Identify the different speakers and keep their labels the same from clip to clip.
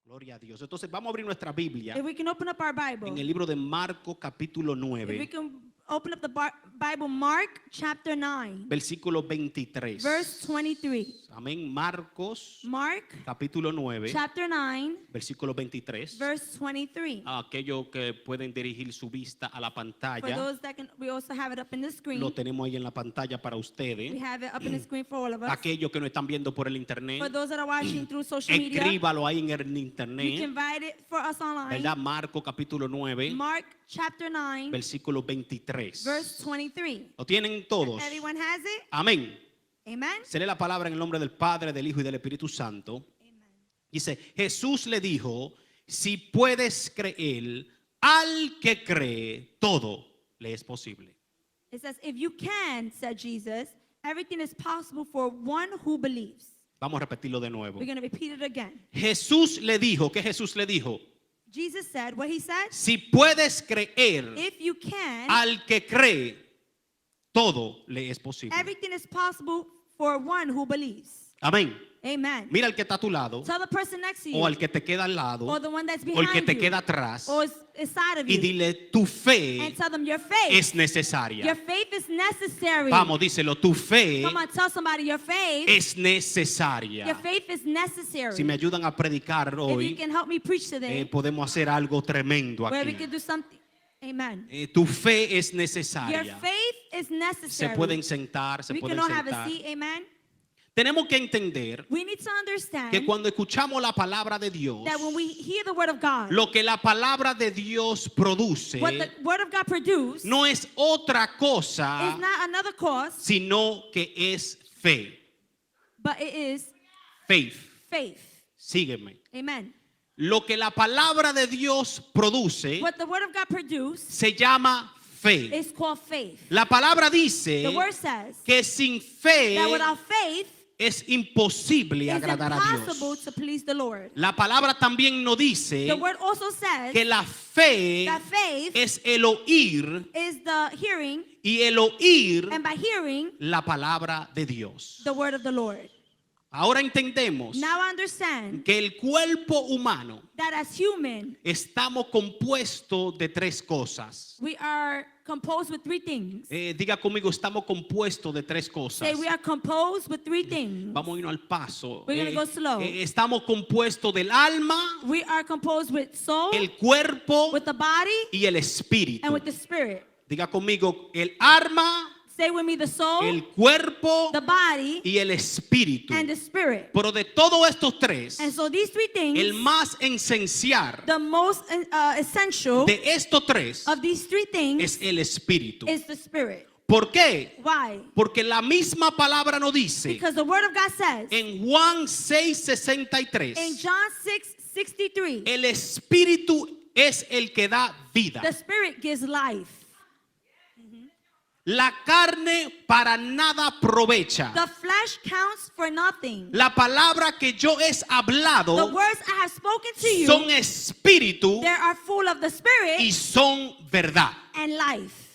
Speaker 1: Gloria a Dios. Entonces vamos a abrir nuestra Biblia
Speaker 2: If we can open up our Bible.
Speaker 1: en el libro de Marcos capítulo
Speaker 2: If we
Speaker 1: 9,
Speaker 2: can open up the Bible, Mark chapter 9,
Speaker 1: versículo 23.
Speaker 2: verse 23.
Speaker 1: Amén. Marcos
Speaker 2: Mark
Speaker 1: capítulo 9,
Speaker 2: chapter 9,
Speaker 1: versículo 23.
Speaker 2: verse 23.
Speaker 1: A aquellos que pueden dirigir su vista a la
Speaker 2: For
Speaker 1: pantalla,
Speaker 2: those that can, we also have it up in the screen.
Speaker 1: lo tenemos ahí en la pantalla para
Speaker 2: We
Speaker 1: ustedes.
Speaker 2: have it up in the screen for all of us.
Speaker 1: Aquellos que nos están viendo por el
Speaker 2: For
Speaker 1: internet,
Speaker 2: those that are watching through social media,
Speaker 1: escríbalo ahí en el
Speaker 2: you
Speaker 1: internet.
Speaker 2: can write it for us online.
Speaker 1: ¿Verdad? Marcos capítulo 9,
Speaker 2: Mark chapter 9,
Speaker 1: versículo 23.
Speaker 2: verse 23.
Speaker 1: ¿Lo tienen todos?
Speaker 2: Everyone has it?
Speaker 1: Amén.
Speaker 2: Amen?
Speaker 1: Se lee la palabra en el nombre del Padre, del Hijo y del Espíritu Santo. Dice, Jesús le dijo, si puedes creer, al que cree, todo le es posible.
Speaker 2: It says, if you can, said Jesus, everything is possible for one who believes.
Speaker 1: Vamos a repetirlo de nuevo.
Speaker 2: We're going to repeat it again.
Speaker 1: Jesús le dijo, ¿qué Jesús le dijo?
Speaker 2: Jesus said, what he said,
Speaker 1: Si puedes creer,
Speaker 2: if you can,
Speaker 1: al que cree, todo le es posible.
Speaker 2: everything is possible for one who believes.
Speaker 1: Amén.
Speaker 2: Amen.
Speaker 1: Mira al que está a tu lado,
Speaker 2: Tell the person next to you,
Speaker 1: o al que te queda al lado,
Speaker 2: or the one that's
Speaker 1: o el que
Speaker 2: behind
Speaker 1: te
Speaker 2: you,
Speaker 1: queda atrás,
Speaker 2: or is inside of
Speaker 1: y
Speaker 2: you,
Speaker 1: dile, tu fe
Speaker 2: and tell them your faith.
Speaker 1: es
Speaker 2: Your
Speaker 1: necesaria.
Speaker 2: faith is necessary.
Speaker 1: Vamos, díselo, tu fe
Speaker 2: Come on, tell somebody your faith.
Speaker 1: es
Speaker 2: Your
Speaker 1: necesaria.
Speaker 2: faith is necessary.
Speaker 1: Si me ayudan a predicar
Speaker 2: If you
Speaker 1: hoy,
Speaker 2: can help me preach today,
Speaker 1: podemos hacer algo tremendo
Speaker 2: where we
Speaker 1: aquí.
Speaker 2: can do something. Amen.
Speaker 1: Tu fe es
Speaker 2: Your
Speaker 1: necesaria.
Speaker 2: faith is
Speaker 1: Se
Speaker 2: necessary.
Speaker 1: pueden sentar, se
Speaker 2: We can
Speaker 1: pueden
Speaker 2: all have a
Speaker 1: sentar.
Speaker 2: seat. Amen.
Speaker 1: Tenemos que entender
Speaker 2: We need to understand
Speaker 1: que cuando escuchamos la palabra de Dios,
Speaker 2: that when we hear the word of God,
Speaker 1: lo que la palabra de Dios produce
Speaker 2: what the word of God produces
Speaker 1: no es otra cosa,
Speaker 2: is not another cause,
Speaker 1: sino que es fe.
Speaker 2: but it is
Speaker 1: Faith.
Speaker 2: faith.
Speaker 1: Sígueme.
Speaker 2: Amen.
Speaker 1: Lo que la palabra de Dios produce
Speaker 2: What the word of God produces
Speaker 1: se llama fe.
Speaker 2: is called faith.
Speaker 1: La palabra dice
Speaker 2: The word says
Speaker 1: que sin fe
Speaker 2: that without faith,
Speaker 1: es imposible
Speaker 2: it's
Speaker 1: agradar a
Speaker 2: impossible
Speaker 1: Dios.
Speaker 2: to please the Lord.
Speaker 1: La palabra también nos dice
Speaker 2: The word also says
Speaker 1: que la fe
Speaker 2: that faith
Speaker 1: es el oír
Speaker 2: is the hearing,
Speaker 1: y el oír
Speaker 2: and by hearing,
Speaker 1: la palabra de Dios.
Speaker 2: the word of the Lord.
Speaker 1: Ahora entendemos
Speaker 2: Now I understand
Speaker 1: que el cuerpo humano
Speaker 2: that as human,
Speaker 1: estamos compuestos de tres cosas.
Speaker 2: we are composed with three things.
Speaker 1: Diga conmigo, estamos compuestos de tres cosas.
Speaker 2: Say we are composed with three things.
Speaker 1: Vamos a irnos al paso.
Speaker 2: We're gonna go slow.
Speaker 1: Estamos compuestos del alma,
Speaker 2: We are composed with soul,
Speaker 1: el cuerpo
Speaker 2: with the body,
Speaker 1: y el espíritu.
Speaker 2: and with the spirit.
Speaker 1: Diga conmigo, el alma,
Speaker 2: Say with me the soul,
Speaker 1: el cuerpo
Speaker 2: the body,
Speaker 1: y el espíritu.
Speaker 2: and the spirit.
Speaker 1: Pero de todos estos tres,
Speaker 2: And so these three things,
Speaker 1: el más esencial
Speaker 2: the most essential
Speaker 1: de estos tres
Speaker 2: of these three things
Speaker 1: es el espíritu.
Speaker 2: is the spirit.
Speaker 1: ¿Por qué?
Speaker 2: Why?
Speaker 1: Porque la misma palabra nos dice
Speaker 2: Because the word of God says
Speaker 1: en Juan 6:63,
Speaker 2: in John 6:63,
Speaker 1: el espíritu es el que da vida.
Speaker 2: the spirit gives life.
Speaker 1: La carne para nada aprovecha.
Speaker 2: The flesh counts for nothing.
Speaker 1: La palabra que yo he
Speaker 2: The
Speaker 1: hablado
Speaker 2: words I have spoken to you,
Speaker 1: son espíritu
Speaker 2: they are full of the
Speaker 1: y
Speaker 2: spirit
Speaker 1: son verdad.
Speaker 2: and life.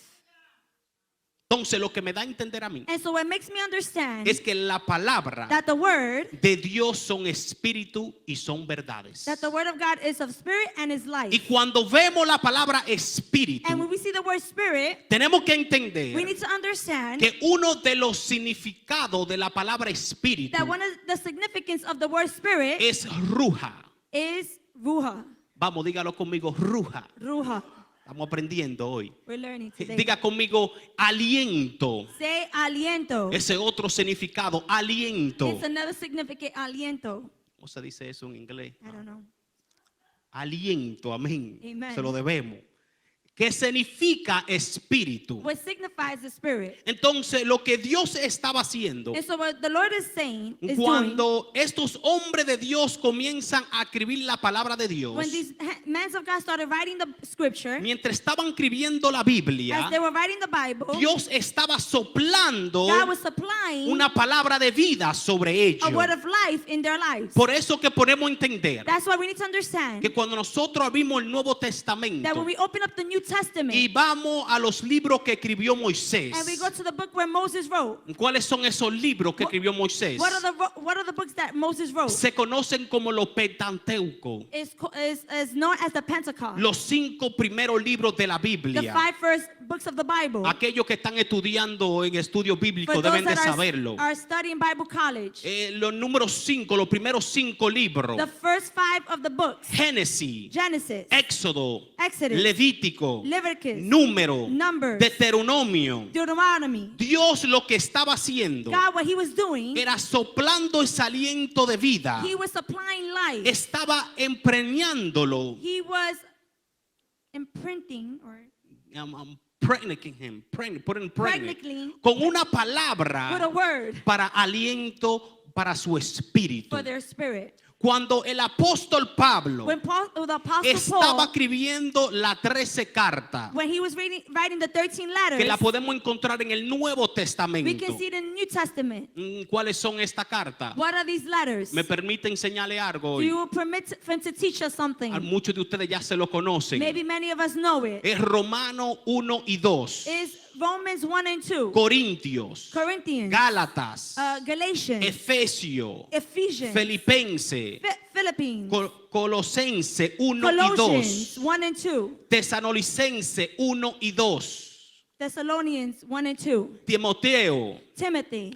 Speaker 1: Entonces lo que me da a entender a mí
Speaker 2: And so what makes me understand
Speaker 1: es que la palabra
Speaker 2: that the word
Speaker 1: de Dios son espíritu y son verdades.
Speaker 2: that the word of God is of spirit and is life.
Speaker 1: Y cuando vemos la palabra espíritu,
Speaker 2: And when we see the word spirit,
Speaker 1: tenemos que
Speaker 2: we
Speaker 1: entender
Speaker 2: need to understand
Speaker 1: que uno de los significados de la palabra espíritu
Speaker 2: that one of the significance of the word spirit
Speaker 1: es ruja.
Speaker 2: is ruha.
Speaker 1: Vamos, dígalo conmigo, ruja.
Speaker 2: Ruha.
Speaker 1: Estamos aprendiendo hoy.
Speaker 2: We're learning today.
Speaker 1: Diga conmigo, aliento.
Speaker 2: Say aliento.
Speaker 1: Ese otro significado, aliento.
Speaker 2: It's another significant aliento.
Speaker 1: ¿Cómo se dice eso en inglés?
Speaker 2: I don't know.
Speaker 1: Aliento, amén.
Speaker 2: Amen.
Speaker 1: Se lo debemos. ¿Qué significa espíritu?
Speaker 2: What signifies the spirit.
Speaker 1: Entonces, lo que Dios estaba haciendo
Speaker 2: And so what the Lord is saying is doing,
Speaker 1: cuando estos hombres de Dios comienzan a escribir la palabra de Dios,
Speaker 2: when these men of God started writing the scripture,
Speaker 1: mientras estaban escribiendo la Biblia,
Speaker 2: as they were writing the Bible,
Speaker 1: Dios estaba soplando
Speaker 2: God was supplying
Speaker 1: una palabra de vida sobre ellos.
Speaker 2: a word of life in their lives.
Speaker 1: Por eso que podemos entender
Speaker 2: That's why we need to understand
Speaker 1: que cuando nosotros abrimos el Nuevo
Speaker 2: that when
Speaker 1: Testamento,
Speaker 2: we open up the New Testament
Speaker 1: y vamos a los libros que escribió Moisés.
Speaker 2: and we go to the book where Moses wrote,
Speaker 1: ¿Cuáles son esos libros que escribió Moisés?
Speaker 2: what are the books that Moses wrote?
Speaker 1: Se conocen como los Pentateuco,
Speaker 2: Is known as the Pentecost.
Speaker 1: los 5 primeros libros de la
Speaker 2: The
Speaker 1: Biblia.
Speaker 2: 5 first books of the Bible.
Speaker 1: Aquellos que están estudiando en estudio bíblico
Speaker 2: For those
Speaker 1: deben de
Speaker 2: that
Speaker 1: saberlo.
Speaker 2: are studying Bible college.
Speaker 1: Los números 5, los primeros 5 libros.
Speaker 2: The first 5 of the books.
Speaker 1: Génesis,
Speaker 2: Genesis,
Speaker 1: Éxodo,
Speaker 2: Exodus,
Speaker 1: Levítico,
Speaker 2: Leviticus,
Speaker 1: Número,
Speaker 2: Numbers,
Speaker 1: Deuteronomio.
Speaker 2: Deuteronomy.
Speaker 1: Dios lo que estaba haciendo
Speaker 2: God, what he was doing,
Speaker 1: era soplando ese aliento de vida.
Speaker 2: he was supplying life.
Speaker 1: Estaba empreñándolo.
Speaker 2: He was imprinting or
Speaker 1: Putting him,
Speaker 2: Pregnantly.
Speaker 1: con una
Speaker 2: with a
Speaker 1: palabra
Speaker 2: word
Speaker 1: para aliento para su espíritu.
Speaker 2: for their spirit.
Speaker 1: Cuando el apóstol Pablo
Speaker 2: When the apostle
Speaker 1: estaba
Speaker 2: Paul,
Speaker 1: escribiendo la 13 carta,
Speaker 2: when he was writing the 13
Speaker 1: que la
Speaker 2: letters,
Speaker 1: podemos encontrar en el Nuevo
Speaker 2: we
Speaker 1: Testamento.
Speaker 2: can see it in the New Testament.
Speaker 1: ¿Cuáles son estas cartas?
Speaker 2: What are these letters?
Speaker 1: ¿Me permite enseñarle algo
Speaker 2: Do
Speaker 1: hoy?
Speaker 2: you permit for him to teach us something?
Speaker 1: Muchos de ustedes ya se lo conocen.
Speaker 2: Maybe many of us know it.
Speaker 1: Es Romano 1 y 2.
Speaker 2: It's Romans 1 and 2,
Speaker 1: Corintios,
Speaker 2: Corinthians,
Speaker 1: Gálatas,
Speaker 2: Galatians,
Speaker 1: Efesio,
Speaker 2: Ephesians,
Speaker 1: Filipense,
Speaker 2: Philippines,
Speaker 1: Colosense 1 y
Speaker 2: Colossians
Speaker 1: 2.
Speaker 2: 1 and 2,
Speaker 1: Tesalonicense 1 y 2.
Speaker 2: Thessalonians 1 and 2,
Speaker 1: Timoteo,
Speaker 2: Timothy,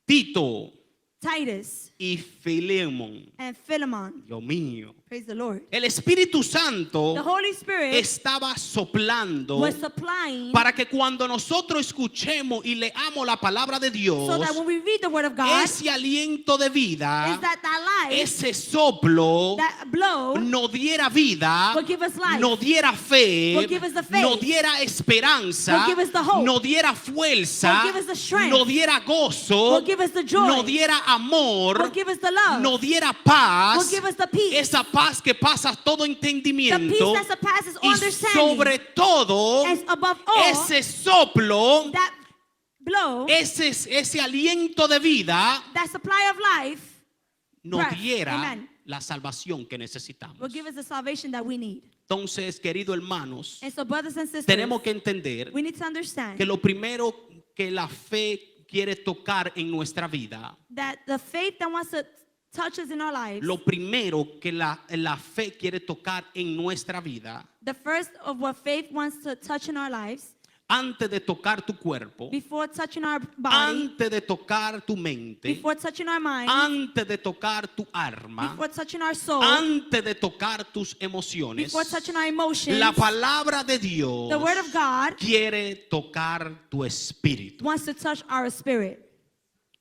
Speaker 1: Tito
Speaker 2: Titus,
Speaker 1: y Filemón.
Speaker 2: and Philemon.
Speaker 1: Dios mío.
Speaker 2: Praise the Lord.
Speaker 1: El Espíritu Santo
Speaker 2: The Holy Spirit
Speaker 1: estaba soplando
Speaker 2: was supplying
Speaker 1: para que cuando nosotros escuchemos y leamos la palabra de Dios,
Speaker 2: so that when we read the Word of God,
Speaker 1: ese aliento de vida,
Speaker 2: is that life,
Speaker 1: ese soplo
Speaker 2: that blow,
Speaker 1: nos diera vida,
Speaker 2: will give us life,
Speaker 1: nos diera fe,
Speaker 2: will give us the faith,
Speaker 1: nos diera esperanza,
Speaker 2: will give us the hope,
Speaker 1: nos diera fuerza,
Speaker 2: will give us the strength,
Speaker 1: nos diera gozo,
Speaker 2: will give us the joy,
Speaker 1: nos diera amor,
Speaker 2: will give us the love,
Speaker 1: nos diera paz,
Speaker 2: will give us the peace,
Speaker 1: esa paz que pasa todo
Speaker 2: the
Speaker 1: entendimiento,
Speaker 2: peace that surpasses all
Speaker 1: y
Speaker 2: understanding,
Speaker 1: sobre todo
Speaker 2: as above all,
Speaker 1: ese soplo,
Speaker 2: that blow,
Speaker 1: ese aliento de vida
Speaker 2: that supply of life,
Speaker 1: nos
Speaker 2: breath,
Speaker 1: diera
Speaker 2: amen,
Speaker 1: la salvación que necesitamos.
Speaker 2: will give us the salvation that we need.
Speaker 1: Entonces, queridos hermanos,
Speaker 2: And so, brothers and sisters,
Speaker 1: tenemos que entender
Speaker 2: we need to understand
Speaker 1: que lo primero que la fe quiere tocar en nuestra vida,
Speaker 2: that the faith that wants to touch us in our lives,
Speaker 1: lo primero que la fe quiere tocar en nuestra vida,
Speaker 2: the first of what faith wants to touch in our lives,
Speaker 1: antes de tocar tu cuerpo,
Speaker 2: before touching our body,
Speaker 1: antes de tocar tu mente,
Speaker 2: before touching our mind,
Speaker 1: antes de tocar tu alma,
Speaker 2: before touching our soul,
Speaker 1: antes de tocar tus emociones,
Speaker 2: before touching our emotions,
Speaker 1: la palabra de Dios
Speaker 2: the Word of God
Speaker 1: quiere tocar tu espíritu.
Speaker 2: wants to touch our spirit.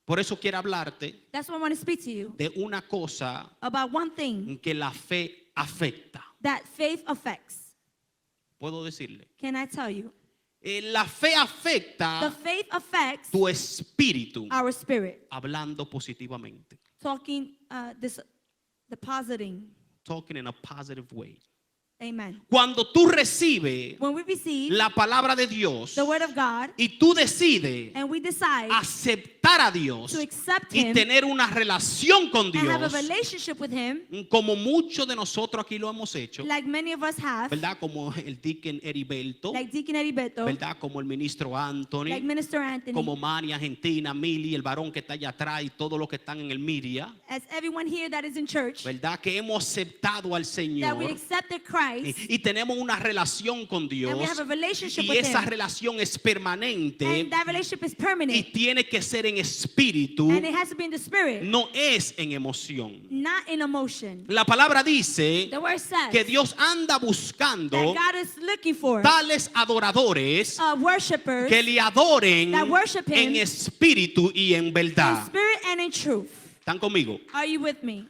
Speaker 1: Por eso quiero hablarte
Speaker 2: That's why I want to speak to you
Speaker 1: de una cosa
Speaker 2: about one thing
Speaker 1: que la fe afecta.
Speaker 2: that faith affects.
Speaker 1: ¿Puedo decirle?
Speaker 2: Can I tell you?
Speaker 1: La fe
Speaker 2: The
Speaker 1: afecta
Speaker 2: faith affects
Speaker 1: tu espíritu,
Speaker 2: our spirit.
Speaker 1: hablando positivamente.
Speaker 2: Talking, depositing.
Speaker 1: Talking in a positive way.
Speaker 2: Amen.
Speaker 1: Cuando tú recibes
Speaker 2: When we receive
Speaker 1: la palabra de Dios
Speaker 2: the Word of God
Speaker 1: y tú decides
Speaker 2: and we decide
Speaker 1: aceptar a Dios
Speaker 2: to accept
Speaker 1: y
Speaker 2: Him
Speaker 1: tener una relación con
Speaker 2: and have a
Speaker 1: Dios,
Speaker 2: relationship with Him,
Speaker 1: como muchos de nosotros aquí lo hemos hecho,
Speaker 2: like many of us have,
Speaker 1: ¿verdad? Como el deacon Heriberto,
Speaker 2: like Deacon Heriberto,
Speaker 1: ¿verdad? Como el ministro Anthony,
Speaker 2: like Minister Anthony,
Speaker 1: como Mari Argentina, Mili, el varón que está allá atrás y todos los que están en el media,
Speaker 2: as everyone here that is in church,
Speaker 1: ¿verdad? Que hemos aceptado al
Speaker 2: that
Speaker 1: Señor
Speaker 2: we accepted Christ
Speaker 1: y tenemos una relación con Dios
Speaker 2: and we have a relationship
Speaker 1: y
Speaker 2: with
Speaker 1: esa
Speaker 2: Him,
Speaker 1: relación es permanente
Speaker 2: and that relationship is
Speaker 1: y
Speaker 2: permanent,
Speaker 1: tiene que ser en espíritu,
Speaker 2: and it has to be in the spirit,
Speaker 1: no es en emoción.
Speaker 2: not in emotion.
Speaker 1: La palabra dice
Speaker 2: The word says
Speaker 1: que Dios anda buscando
Speaker 2: that God is looking for
Speaker 1: tales adoradores
Speaker 2: worshipers
Speaker 1: que le adoren
Speaker 2: that worship Him
Speaker 1: en espíritu y en
Speaker 2: in
Speaker 1: verdad.
Speaker 2: spirit and in truth.
Speaker 1: ¿Están conmigo?
Speaker 2: Are you with me?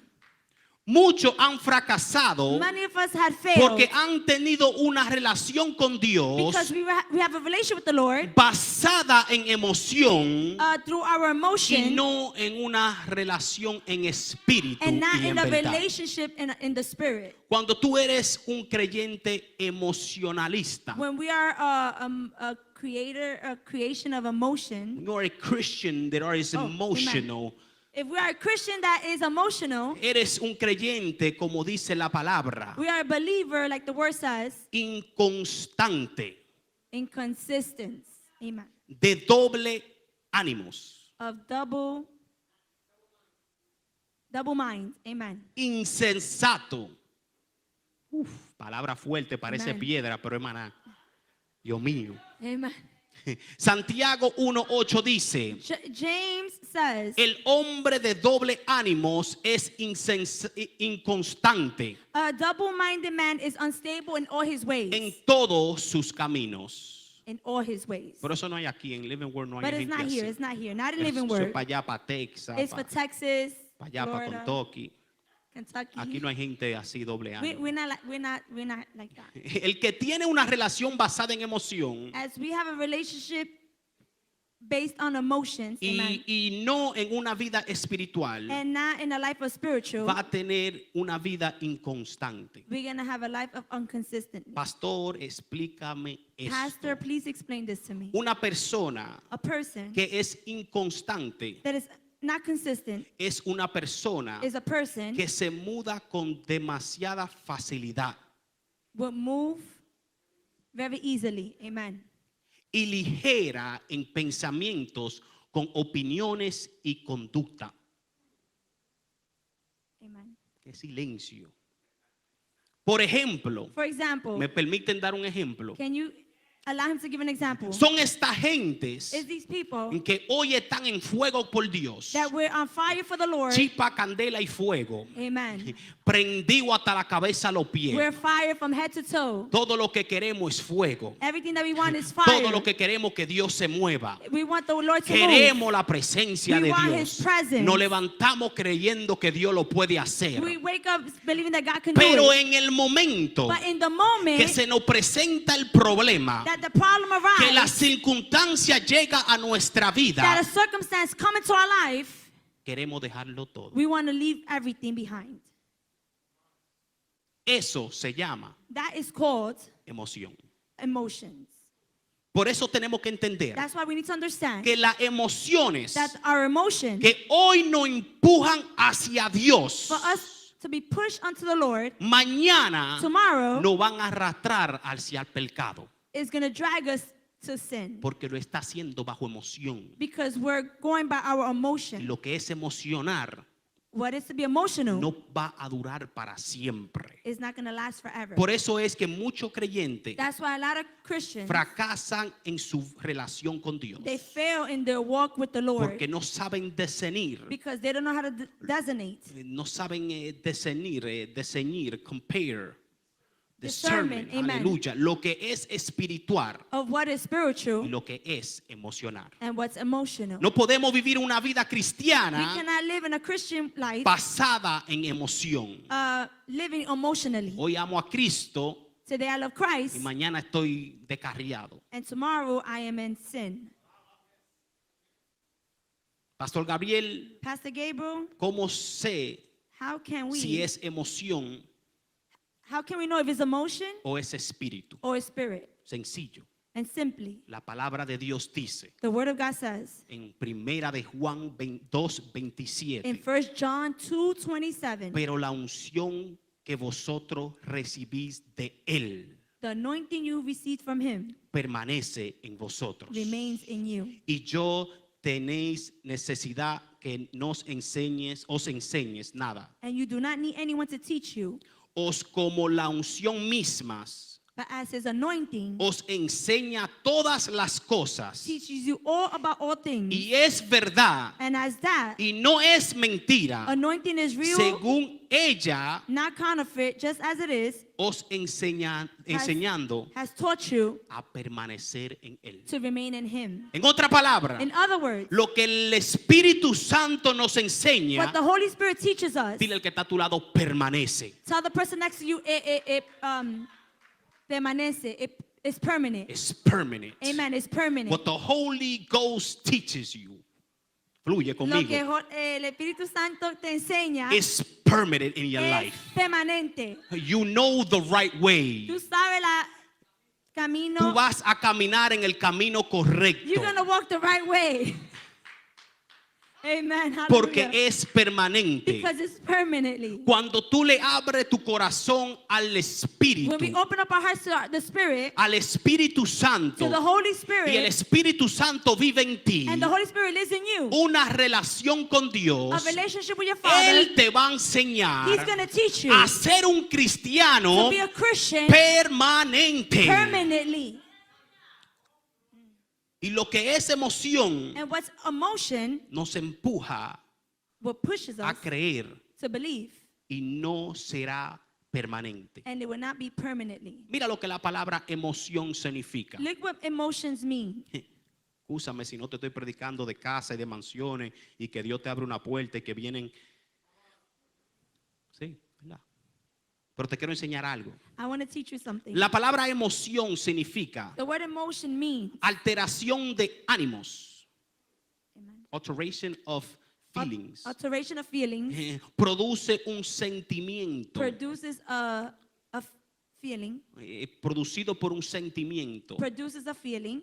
Speaker 1: Muchos han fracasado
Speaker 2: Many of us had failed
Speaker 1: porque han tenido una relación con Dios
Speaker 2: because we have a relationship with the Lord
Speaker 1: basada en emoción
Speaker 2: through our
Speaker 1: y
Speaker 2: emotion
Speaker 1: no en una relación en espíritu
Speaker 2: and not
Speaker 1: y en
Speaker 2: in a
Speaker 1: verdad.
Speaker 2: relationship in the spirit.
Speaker 1: Cuando tú eres un creyente emocionalista,
Speaker 2: When we are a creation of emotion,
Speaker 1: you are a Christian that is
Speaker 2: Oh,
Speaker 1: emotional.
Speaker 2: If we are a Christian that is emotional,
Speaker 1: eres un creyente, como dice la palabra,
Speaker 2: we are a believer, like the word says,
Speaker 1: inconstante,
Speaker 2: inconsistent. Amen.
Speaker 1: de doble ánimos,
Speaker 2: Of double mind. Amen.
Speaker 1: insensato. Uf, palabra fuerte, parece
Speaker 2: Amen.
Speaker 1: piedra, pero es maná. Dios mío.
Speaker 2: Amen.
Speaker 1: Santiago 1:8 dice,
Speaker 2: James says,
Speaker 1: el hombre de doble ánimos es inconstante
Speaker 2: a double-minded man is unstable in all his ways.
Speaker 1: en todos sus caminos.
Speaker 2: In all his ways.
Speaker 1: Pero eso no hay aquí, en Living Word no hay
Speaker 2: But it's
Speaker 1: gente
Speaker 2: not here.
Speaker 1: así.
Speaker 2: It's not here. Not in
Speaker 1: Eso
Speaker 2: Living
Speaker 1: es
Speaker 2: Word.
Speaker 1: para allá, para Texas,
Speaker 2: It's for Texas,
Speaker 1: para allá, para
Speaker 2: Florida,
Speaker 1: Kentucky.
Speaker 2: Kentucky.
Speaker 1: Aquí no hay gente así doble ánimo.
Speaker 2: We're not like that.
Speaker 1: El que tiene una relación basada en emoción
Speaker 2: As we have a relationship based on emotions, amen,
Speaker 1: y no en una vida espiritual,
Speaker 2: and not in a life of spiritual,
Speaker 1: va a tener una vida inconstante.
Speaker 2: we're going to have a life of inconsistency.
Speaker 1: Pastor, explícame
Speaker 2: Pastor,
Speaker 1: esto.
Speaker 2: please explain this to me.
Speaker 1: Una persona
Speaker 2: A person
Speaker 1: que es inconstante
Speaker 2: that is not consistent
Speaker 1: es una persona
Speaker 2: is a person
Speaker 1: que se muda con demasiada facilidad
Speaker 2: will move very easily. Amen.
Speaker 1: y ligera en pensamientos con opiniones y conducta.
Speaker 2: Amen.
Speaker 1: Qué silencio. Por ejemplo,
Speaker 2: For example,
Speaker 1: ¿me permiten dar un ejemplo?
Speaker 2: can you allow him to give an example?
Speaker 1: Son estas gentes
Speaker 2: Is these people
Speaker 1: que hoy están en fuego por Dios.
Speaker 2: that we're on fire for the Lord.
Speaker 1: Chispa, candela y fuego.
Speaker 2: Amen.
Speaker 1: Prendido hasta la cabeza a los pies.
Speaker 2: We're fire from head to toe.
Speaker 1: Todo lo que queremos es fuego.
Speaker 2: Everything that we want is
Speaker 1: Todo
Speaker 2: fire.
Speaker 1: lo que queremos que Dios se mueva.
Speaker 2: We want the Lord to move.
Speaker 1: Queremos la presencia
Speaker 2: We
Speaker 1: de
Speaker 2: want
Speaker 1: Dios.
Speaker 2: His presence.
Speaker 1: Nos levantamos creyendo que Dios lo puede hacer.
Speaker 2: We wake up believing that God can
Speaker 1: Pero
Speaker 2: do it.
Speaker 1: en el momento
Speaker 2: But in the moment
Speaker 1: que se nos presenta el problema,
Speaker 2: that the problem
Speaker 1: que la
Speaker 2: arises,
Speaker 1: circunstancia llega a nuestra
Speaker 2: that
Speaker 1: vida,
Speaker 2: a circumstance come into our life,
Speaker 1: queremos dejarlo todo.
Speaker 2: we want to leave everything behind.
Speaker 1: Eso se llama
Speaker 2: That is called
Speaker 1: emoción.
Speaker 2: emotions.
Speaker 1: Por eso tenemos que entender
Speaker 2: That's why we need to understand
Speaker 1: que las emociones
Speaker 2: that our emotions,
Speaker 1: que hoy nos empujan hacia Dios,
Speaker 2: for us to be pushed unto the Lord,
Speaker 1: mañana
Speaker 2: tomorrow
Speaker 1: nos van a arrastrar hacia el pecado,
Speaker 2: is going to drag us to sin.
Speaker 1: porque lo está haciendo bajo emoción.
Speaker 2: Because we're going by our
Speaker 1: Y
Speaker 2: emotion.
Speaker 1: lo que es emocionar
Speaker 2: What is to be emotional
Speaker 1: no va a durar para siempre.
Speaker 2: is not going to last forever.
Speaker 1: Por eso es que muchos creyentes
Speaker 2: That's why a lot of Christians,
Speaker 1: fracasan en su relación con Dios,
Speaker 2: they fail in their walk with the Lord
Speaker 1: porque no saben discernir,
Speaker 2: because they don't know how to designate.
Speaker 1: no saben discernir, compare,
Speaker 2: Discernment,
Speaker 1: discernment,
Speaker 2: amen.
Speaker 1: aleluya, lo que es espiritual
Speaker 2: Of what is
Speaker 1: y
Speaker 2: spiritual
Speaker 1: lo que es emocional.
Speaker 2: and what's emotional.
Speaker 1: No podemos vivir una vida
Speaker 2: We
Speaker 1: cristiana
Speaker 2: cannot live in a Christian life
Speaker 1: basada en emoción.
Speaker 2: living emotionally.
Speaker 1: Hoy amo a Cristo
Speaker 2: Today I love
Speaker 1: y
Speaker 2: Christ,
Speaker 1: mañana estoy descarriado.
Speaker 2: and tomorrow I am in sin.
Speaker 1: Pastor Gabriel,
Speaker 2: Pastor Gabriel,
Speaker 1: ¿cómo sé
Speaker 2: how can we
Speaker 1: si es emoción
Speaker 2: know if it's emotion
Speaker 1: o es espíritu?
Speaker 2: or spirit?
Speaker 1: Sencillo.
Speaker 2: And simply,
Speaker 1: La palabra de Dios dice
Speaker 2: the word of God says
Speaker 1: en Primera de Juan
Speaker 2: in
Speaker 1: 2:27,
Speaker 2: 1 John 2:27,
Speaker 1: pero la unción que vosotros recibís de él
Speaker 2: the anointing you received from him
Speaker 1: permanece en vosotros.
Speaker 2: remains in you.
Speaker 1: Y yo tenéis necesidad que os enseñes nada.
Speaker 2: And you do not need anyone to teach you,
Speaker 1: Os como la unción mismas
Speaker 2: but as his anointing
Speaker 1: os enseña todas las cosas.
Speaker 2: teaches you all about all things.
Speaker 1: Y es verdad
Speaker 2: And as that
Speaker 1: y no es mentira,
Speaker 2: anointing is real,
Speaker 1: según ella
Speaker 2: not counterfeit, just as it is,
Speaker 1: os enseñando
Speaker 2: has taught you
Speaker 1: a permanecer en él.
Speaker 2: to remain in him.
Speaker 1: En otra palabra,
Speaker 2: In other words,
Speaker 1: lo que el Espíritu Santo nos enseña,
Speaker 2: what the Holy Spirit teaches us,
Speaker 1: dile al que está a tu lado, permanece.
Speaker 2: tell the person next to you, permanece, it's permanent.
Speaker 1: Es permanent.
Speaker 2: Amen, it's permanent.
Speaker 1: What the Holy Ghost teaches you, fluye
Speaker 2: Lo
Speaker 1: conmigo,
Speaker 2: que el Espíritu Santo te enseña
Speaker 1: is permanent in your
Speaker 2: es
Speaker 1: life.
Speaker 2: permanente.
Speaker 1: You know the right way.
Speaker 2: Tú sabes la
Speaker 1: Tú
Speaker 2: camino.
Speaker 1: vas a caminar en el camino correcto.
Speaker 2: You're going to walk the right way. Amen.
Speaker 1: porque
Speaker 2: Hallelujah.
Speaker 1: es permanente.
Speaker 2: Because it's permanently.
Speaker 1: Cuando tú le abres tu corazón al
Speaker 2: When we
Speaker 1: Espíritu,
Speaker 2: open up our hearts to the Spirit,
Speaker 1: al Espíritu Santo,
Speaker 2: to the Holy
Speaker 1: y el
Speaker 2: Spirit,
Speaker 1: Espíritu Santo vive en ti,
Speaker 2: and the Holy Spirit lives in you,
Speaker 1: una relación con
Speaker 2: a
Speaker 1: Dios,
Speaker 2: relationship with your Father,
Speaker 1: Él te va a enseñar
Speaker 2: He's going to teach you
Speaker 1: a ser un cristiano
Speaker 2: to be a Christian
Speaker 1: permanente.
Speaker 2: permanently.
Speaker 1: Y lo que es emoción
Speaker 2: And what's emotion,
Speaker 1: nos empuja
Speaker 2: what pushes
Speaker 1: a
Speaker 2: us
Speaker 1: creer
Speaker 2: to believe,
Speaker 1: y no será permanente.
Speaker 2: and it will not be permanently.
Speaker 1: Mira lo que la palabra emoción significa.
Speaker 2: Look what emotions mean.
Speaker 1: Escúchame si no te estoy predicando de casa y de mansiones y que Dios te abre una puerta y que vienen. Sí, ¿verdad? Pero te quiero enseñar algo.
Speaker 2: I want to teach you something.
Speaker 1: La palabra emoción significa
Speaker 2: The word emotion means
Speaker 1: alteración de ánimos.
Speaker 2: Amen.
Speaker 1: Alteration of feelings.
Speaker 2: Alteration of feelings,
Speaker 1: Produce un sentimiento.
Speaker 2: produces a feeling,
Speaker 1: Producido por un sentimiento.
Speaker 2: produces a feeling.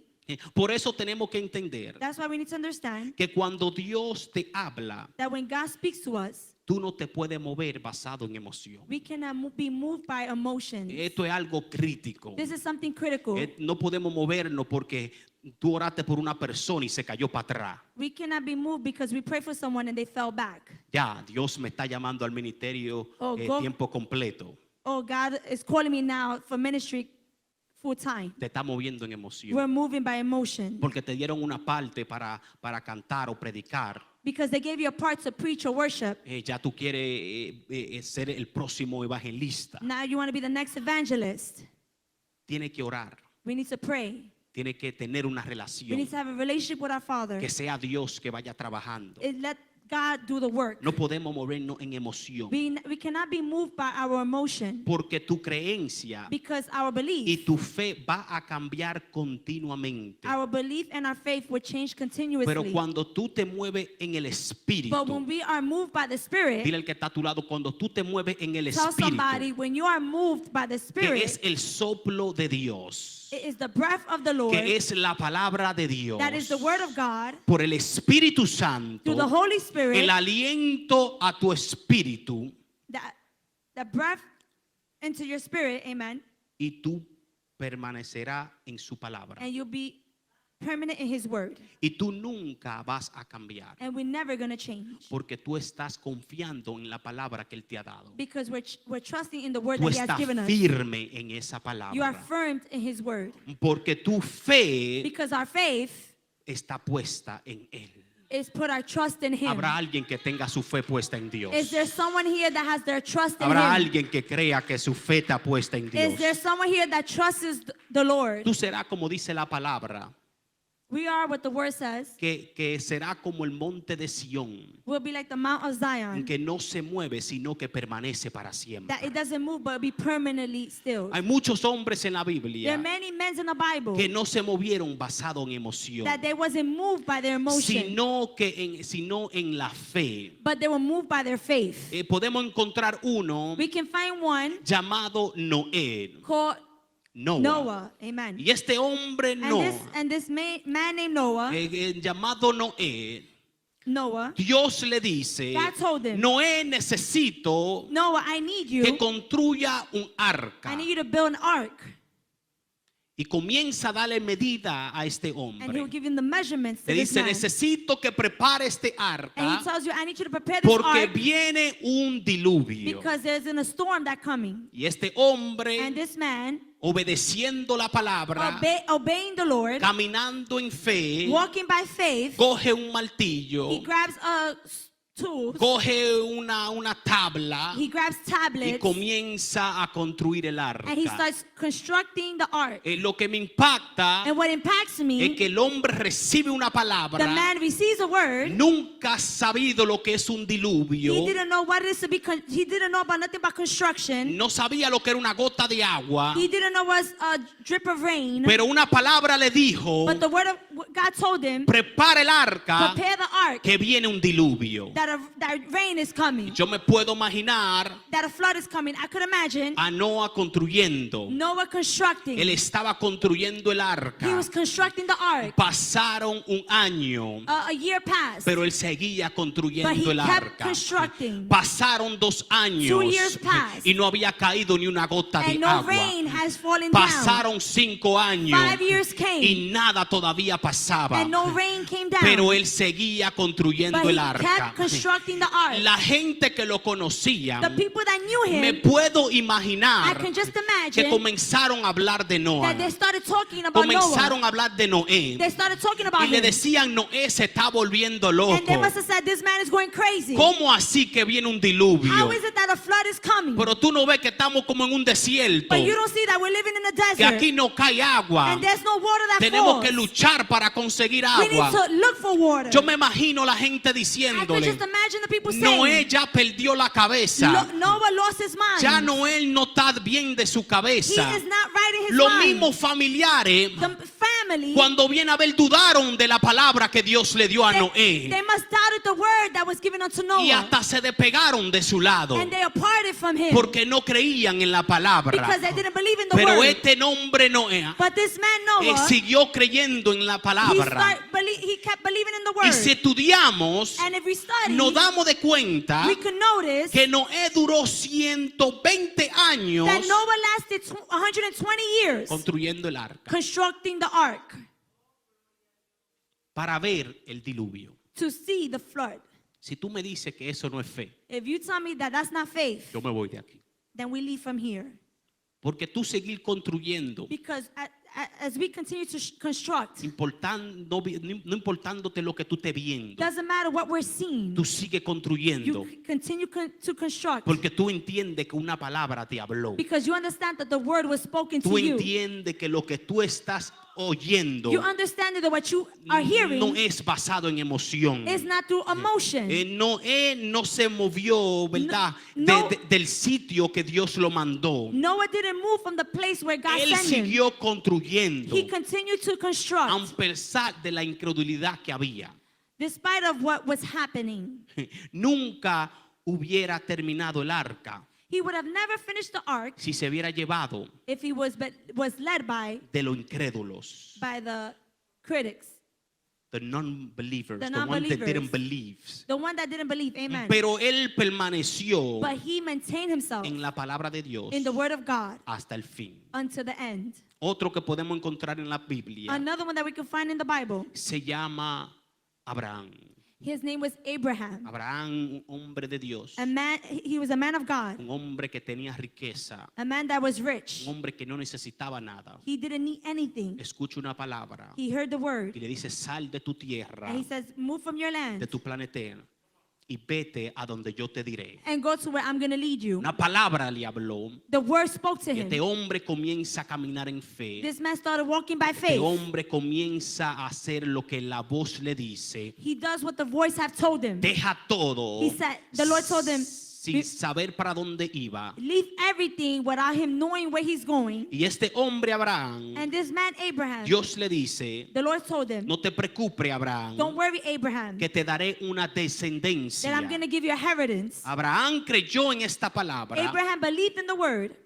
Speaker 1: Por eso tenemos que entender
Speaker 2: That's why we need to understand
Speaker 1: que cuando Dios te habla,
Speaker 2: that when God speaks to us,
Speaker 1: tú no te puedes mover basado en emoción.
Speaker 2: we cannot be moved by emotions.
Speaker 1: Esto es algo crítico.
Speaker 2: This is something critical.
Speaker 1: No podemos movernos porque tú oraste por una persona y se cayó para atrás.
Speaker 2: We cannot be moved because we prayed for someone and they fell back.
Speaker 1: Ya, Dios me está llamando al ministerio
Speaker 2: Go.
Speaker 1: tiempo completo.
Speaker 2: Oh, God is calling me now for ministry full time.
Speaker 1: Te está moviendo en emoción.
Speaker 2: We're moving by emotion
Speaker 1: Porque te dieron una parte para cantar o predicar.
Speaker 2: because they gave you a part to preach or worship.
Speaker 1: Ya tú quieres ser el próximo evangelista.
Speaker 2: Now you want to be the next evangelist.
Speaker 1: Tienes que orar.
Speaker 2: We need to pray.
Speaker 1: Tienes que tener una
Speaker 2: We
Speaker 1: relación.
Speaker 2: need to have a relationship with our Father.
Speaker 1: Que sea Dios que vaya trabajando.
Speaker 2: Let God do the work.
Speaker 1: No podemos movernos en emoción.
Speaker 2: We cannot be moved by our emotion
Speaker 1: Porque tu creencia
Speaker 2: because our
Speaker 1: y
Speaker 2: belief,
Speaker 1: tu fe va a cambiar continuamente.
Speaker 2: our belief and our faith will change continuously.
Speaker 1: Pero cuando tú te mueves en el
Speaker 2: But
Speaker 1: Espíritu,
Speaker 2: when we are moved by the Spirit,
Speaker 1: dile al que está a tu lado, cuando tú te mueves en el
Speaker 2: tell somebody,
Speaker 1: Espíritu,
Speaker 2: when you are moved by the
Speaker 1: que es
Speaker 2: Spirit,
Speaker 1: el soplo de Dios,
Speaker 2: it is the breath of the Lord,
Speaker 1: que es la palabra de Dios,
Speaker 2: that is the word of God,
Speaker 1: por el Espíritu Santo,
Speaker 2: through the Holy Spirit,
Speaker 1: el aliento a tu espíritu,
Speaker 2: that breath into your spirit, amen,
Speaker 1: y tú permanecerás en su palabra.
Speaker 2: and you'll be permanent in His word.
Speaker 1: Y tú nunca vas a cambiar,
Speaker 2: And we're never going to change
Speaker 1: porque tú estás confiando en la palabra que Él te ha dado.
Speaker 2: because we're trusting in the word
Speaker 1: Tú
Speaker 2: that He has
Speaker 1: estás
Speaker 2: given us.
Speaker 1: firme en esa
Speaker 2: You are
Speaker 1: palabra,
Speaker 2: firm in His word
Speaker 1: porque tu fe
Speaker 2: because our faith
Speaker 1: está puesta en Él.
Speaker 2: is put our trust in Him.
Speaker 1: Habrá alguien que tenga su fe puesta en Dios.
Speaker 2: Is there someone here that has their trust in
Speaker 1: Habrá
Speaker 2: Him?
Speaker 1: alguien que crea que su fe está puesta en
Speaker 2: Is there
Speaker 1: Dios.
Speaker 2: someone here that trusts the Lord?
Speaker 1: Tú serás como dice la palabra,
Speaker 2: We are what the word says.
Speaker 1: que será como el monte de Sión,
Speaker 2: We'll be like the Mount of Zion,
Speaker 1: que no se mueve, sino que permanece para siempre.
Speaker 2: that it doesn't move but be permanently still.
Speaker 1: Hay muchos hombres en la
Speaker 2: There are
Speaker 1: Biblia
Speaker 2: many men in the Bible
Speaker 1: que no se movieron basado en emoción,
Speaker 2: that they wasn't moved by their emotion,
Speaker 1: sino en la fe.
Speaker 2: but they were moved by their faith.
Speaker 1: Podemos encontrar uno
Speaker 2: We can find one
Speaker 1: llamado Noé.
Speaker 2: called
Speaker 1: Noah.
Speaker 2: Noah. Amen.
Speaker 1: Y este hombre
Speaker 2: And this man named Noah,
Speaker 1: llamado Noé,
Speaker 2: Noah,
Speaker 1: Dios le dice,
Speaker 2: God told him,
Speaker 1: Noé, necesito
Speaker 2: Noah, I need
Speaker 1: que
Speaker 2: you.
Speaker 1: construya un arca.
Speaker 2: I need you to build an ark.
Speaker 1: Y comienza a darle medida a este
Speaker 2: And he
Speaker 1: hombre.
Speaker 2: will give him the measurements to
Speaker 1: Le
Speaker 2: this
Speaker 1: dice,
Speaker 2: man.
Speaker 1: necesito que prepare este
Speaker 2: And he
Speaker 1: arca
Speaker 2: tells you, I need you to prepare this
Speaker 1: porque
Speaker 2: ark
Speaker 1: viene un diluvio.
Speaker 2: because there's a storm that's coming.
Speaker 1: Y este hombre,
Speaker 2: And this man,
Speaker 1: obedeciendo la palabra,
Speaker 2: obeying the Lord,
Speaker 1: caminando en fe,
Speaker 2: walking by faith,
Speaker 1: coge un martillo,
Speaker 2: he grabs a tool,
Speaker 1: coge una tabla
Speaker 2: he grabs
Speaker 1: y
Speaker 2: tablets,
Speaker 1: comienza a construir el arca.
Speaker 2: and he starts constructing the ark.
Speaker 1: Lo que me impacta
Speaker 2: And what impacts
Speaker 1: es
Speaker 2: me,
Speaker 1: que el hombre recibe una
Speaker 2: the
Speaker 1: palabra,
Speaker 2: man receives a word.
Speaker 1: nunca ha sabido lo que es un diluvio,
Speaker 2: He didn't know what it is to be. He didn't know about nothing about construction.
Speaker 1: no sabía lo que era una gota de agua,
Speaker 2: He didn't know what was a drip of rain.
Speaker 1: pero una palabra le dijo,
Speaker 2: But the word of God told him,
Speaker 1: prepara el arca
Speaker 2: prepare the ark,
Speaker 1: que viene un diluvio.
Speaker 2: that that rain is coming,
Speaker 1: Yo me puedo imaginar
Speaker 2: that a flood is coming. I could imagine
Speaker 1: a Noah construyendo.
Speaker 2: Noah constructing.
Speaker 1: Él estaba construyendo el
Speaker 2: He
Speaker 1: arca.
Speaker 2: was constructing the ark.
Speaker 1: Pasaron un año,
Speaker 2: A year passed,
Speaker 1: pero él seguía
Speaker 2: but
Speaker 1: construyendo
Speaker 2: he
Speaker 1: el
Speaker 2: kept
Speaker 1: arca.
Speaker 2: constructing.
Speaker 1: Pasaron 2 años
Speaker 2: 2 years passed,
Speaker 1: y no había caído ni una gota de
Speaker 2: and no
Speaker 1: agua.
Speaker 2: rain has fallen down.
Speaker 1: Pasaron 5 años
Speaker 2: 5 years came,
Speaker 1: y nada todavía pasaba.
Speaker 2: and no rain came down.
Speaker 1: Pero él seguía construyendo
Speaker 2: But he
Speaker 1: el arca.
Speaker 2: kept constructing the ark.
Speaker 1: La gente que lo conocía,
Speaker 2: The people that knew
Speaker 1: me
Speaker 2: him,
Speaker 1: puedo
Speaker 2: I
Speaker 1: imaginar
Speaker 2: can just
Speaker 1: que
Speaker 2: imagine
Speaker 1: comenzaron a hablar de Noah.
Speaker 2: that they started talking about Noah.
Speaker 1: Comenzaron a hablar de Noé.
Speaker 2: They started talking
Speaker 1: Y
Speaker 2: about
Speaker 1: le
Speaker 2: him.
Speaker 1: decían, Noé se está volviendo
Speaker 2: And they
Speaker 1: loco.
Speaker 2: must have said, this man is going crazy.
Speaker 1: ¿Cómo así que viene un diluvio?
Speaker 2: How is it that a flood is coming?
Speaker 1: Pero tú no ves que estamos como en un desierto.
Speaker 2: But you don't see that we're living in a
Speaker 1: Que
Speaker 2: desert.
Speaker 1: aquí no cae agua.
Speaker 2: And there's no water that
Speaker 1: Tenemos
Speaker 2: falls.
Speaker 1: que luchar para conseguir
Speaker 2: We need
Speaker 1: agua.
Speaker 2: to look for water.
Speaker 1: Yo me imagino la gente
Speaker 2: I can
Speaker 1: diciéndole,
Speaker 2: just imagine the people
Speaker 1: Noé
Speaker 2: saying,
Speaker 1: ya perdió la cabeza.
Speaker 2: Noah lost his mind.
Speaker 1: Ya Noé no está bien de su
Speaker 2: He
Speaker 1: cabeza.
Speaker 2: is not right in his
Speaker 1: Los
Speaker 2: mind.
Speaker 1: mismos familiares,
Speaker 2: The family,
Speaker 1: cuando viene a ver, dudaron de la palabra que Dios le dio a Noé.
Speaker 2: they must doubted the word that was given unto Noah.
Speaker 1: Y hasta se despegaron de su lado.
Speaker 2: And they departed from him.
Speaker 1: Porque no creían en la palabra.
Speaker 2: Because they didn't believe in the
Speaker 1: Pero
Speaker 2: word.
Speaker 1: este nombre Noé
Speaker 2: But this man Noah,
Speaker 1: siguió creyendo en la palabra.
Speaker 2: he kept believing in the
Speaker 1: Y
Speaker 2: word.
Speaker 1: si estudiamos,
Speaker 2: And if we study,
Speaker 1: nos damos de cuenta
Speaker 2: we can notice
Speaker 1: que Noé duró 120 años
Speaker 2: that Noah lasted 120 years
Speaker 1: construyendo el arca
Speaker 2: constructing the ark
Speaker 1: para ver el diluvio.
Speaker 2: to see the flood.
Speaker 1: Si tú me dices que eso no es fe,
Speaker 2: If you tell me that that's not faith,
Speaker 1: yo me voy de aquí.
Speaker 2: then we leave from here.
Speaker 1: Porque tú seguir construyendo,
Speaker 2: Because as we continue to construct,
Speaker 1: no importándote lo que tú estés viendo,
Speaker 2: doesn't matter what we're seeing,
Speaker 1: tú sigues construyendo.
Speaker 2: you continue to construct.
Speaker 1: Porque tú entiendes que una palabra te habló.
Speaker 2: Because you understand that the word was spoken
Speaker 1: Tú
Speaker 2: to you.
Speaker 1: entiendes que lo que tú estás oyendo
Speaker 2: You understand that what you are hearing
Speaker 1: no es basado en emoción.
Speaker 2: is not through emotion.
Speaker 1: Noé no se movió, ¿verdad?
Speaker 2: No.
Speaker 1: Del sitio que Dios lo mandó.
Speaker 2: Noah didn't move from the place where God
Speaker 1: Él
Speaker 2: sent him.
Speaker 1: siguió construyendo
Speaker 2: He continued to
Speaker 1: a
Speaker 2: construct
Speaker 1: pesar de la incredulidad que había.
Speaker 2: despite of what was happening.
Speaker 1: Nunca hubiera terminado el arca
Speaker 2: He would have never finished the ark
Speaker 1: si se hubiera llevado
Speaker 2: if he was led
Speaker 1: de los incrédulos,
Speaker 2: by the critics,
Speaker 1: the non-believers,
Speaker 2: The
Speaker 1: the one that
Speaker 2: non-believers.
Speaker 1: didn't believe.
Speaker 2: the one that didn't believe. Amen.
Speaker 1: Pero él permaneció
Speaker 2: But he maintained himself
Speaker 1: en la palabra de Dios
Speaker 2: in the word of God
Speaker 1: hasta el fin.
Speaker 2: until the end.
Speaker 1: Otro que podemos encontrar en la Biblia
Speaker 2: Another one that we can find in the Bible,
Speaker 1: se llama Abraham.
Speaker 2: his name was Abraham.
Speaker 1: Abraham, un hombre de Dios,
Speaker 2: He was a man of God,
Speaker 1: un hombre que tenía riqueza,
Speaker 2: a man that was rich.
Speaker 1: un hombre que no necesitaba nada.
Speaker 2: He didn't need anything.
Speaker 1: Escucha una palabra
Speaker 2: He heard the word,
Speaker 1: y le dice, sal de tu tierra,
Speaker 2: and he says, move from your
Speaker 1: de
Speaker 2: land
Speaker 1: tu planeta y vete a donde yo te diré.
Speaker 2: and go to where I'm going to lead you.
Speaker 1: Una palabra le habló
Speaker 2: The word spoke to
Speaker 1: y este
Speaker 2: him.
Speaker 1: hombre comienza a caminar en fe.
Speaker 2: This man started walking by
Speaker 1: Este
Speaker 2: faith.
Speaker 1: hombre comienza a hacer lo que la voz le dice.
Speaker 2: He does what the voice have told him.
Speaker 1: Deja todo
Speaker 2: He said, the Lord told him,
Speaker 1: sin saber para dónde iba.
Speaker 2: leave everything without him knowing where he's going.
Speaker 1: Y este hombre Abraham,
Speaker 2: And this man Abraham,
Speaker 1: Dios le dice,
Speaker 2: the Lord told him,
Speaker 1: no te preocupes Abraham,
Speaker 2: don't worry Abraham,
Speaker 1: que te daré una descendencia.
Speaker 2: that I'm going to give you a inheritance.
Speaker 1: Abraham creyó en esta palabra.
Speaker 2: Abraham believed in the word.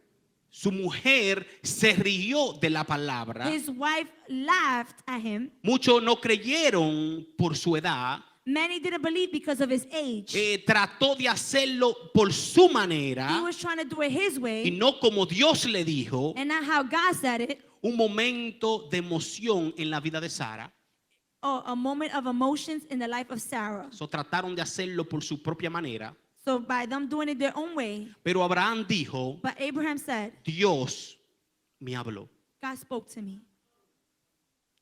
Speaker 1: Su mujer se rió de la palabra.
Speaker 2: His wife laughed at him.
Speaker 1: Muchos no creyeron por su edad.
Speaker 2: Many didn't believe because of his age.
Speaker 1: Trató de hacerlo por su
Speaker 2: He
Speaker 1: manera
Speaker 2: was trying to do it his
Speaker 1: y
Speaker 2: way
Speaker 1: no como Dios le dijo.
Speaker 2: and not how God said it.
Speaker 1: Un momento de emoción en la vida de Sara.
Speaker 2: Or a moment of emotions in the life of Sarah.
Speaker 1: So, trataron de hacerlo por su propia manera.
Speaker 2: So by them doing it their own way.
Speaker 1: Pero Abraham dijo,
Speaker 2: But Abraham said,
Speaker 1: Dios me habló.
Speaker 2: God spoke to me.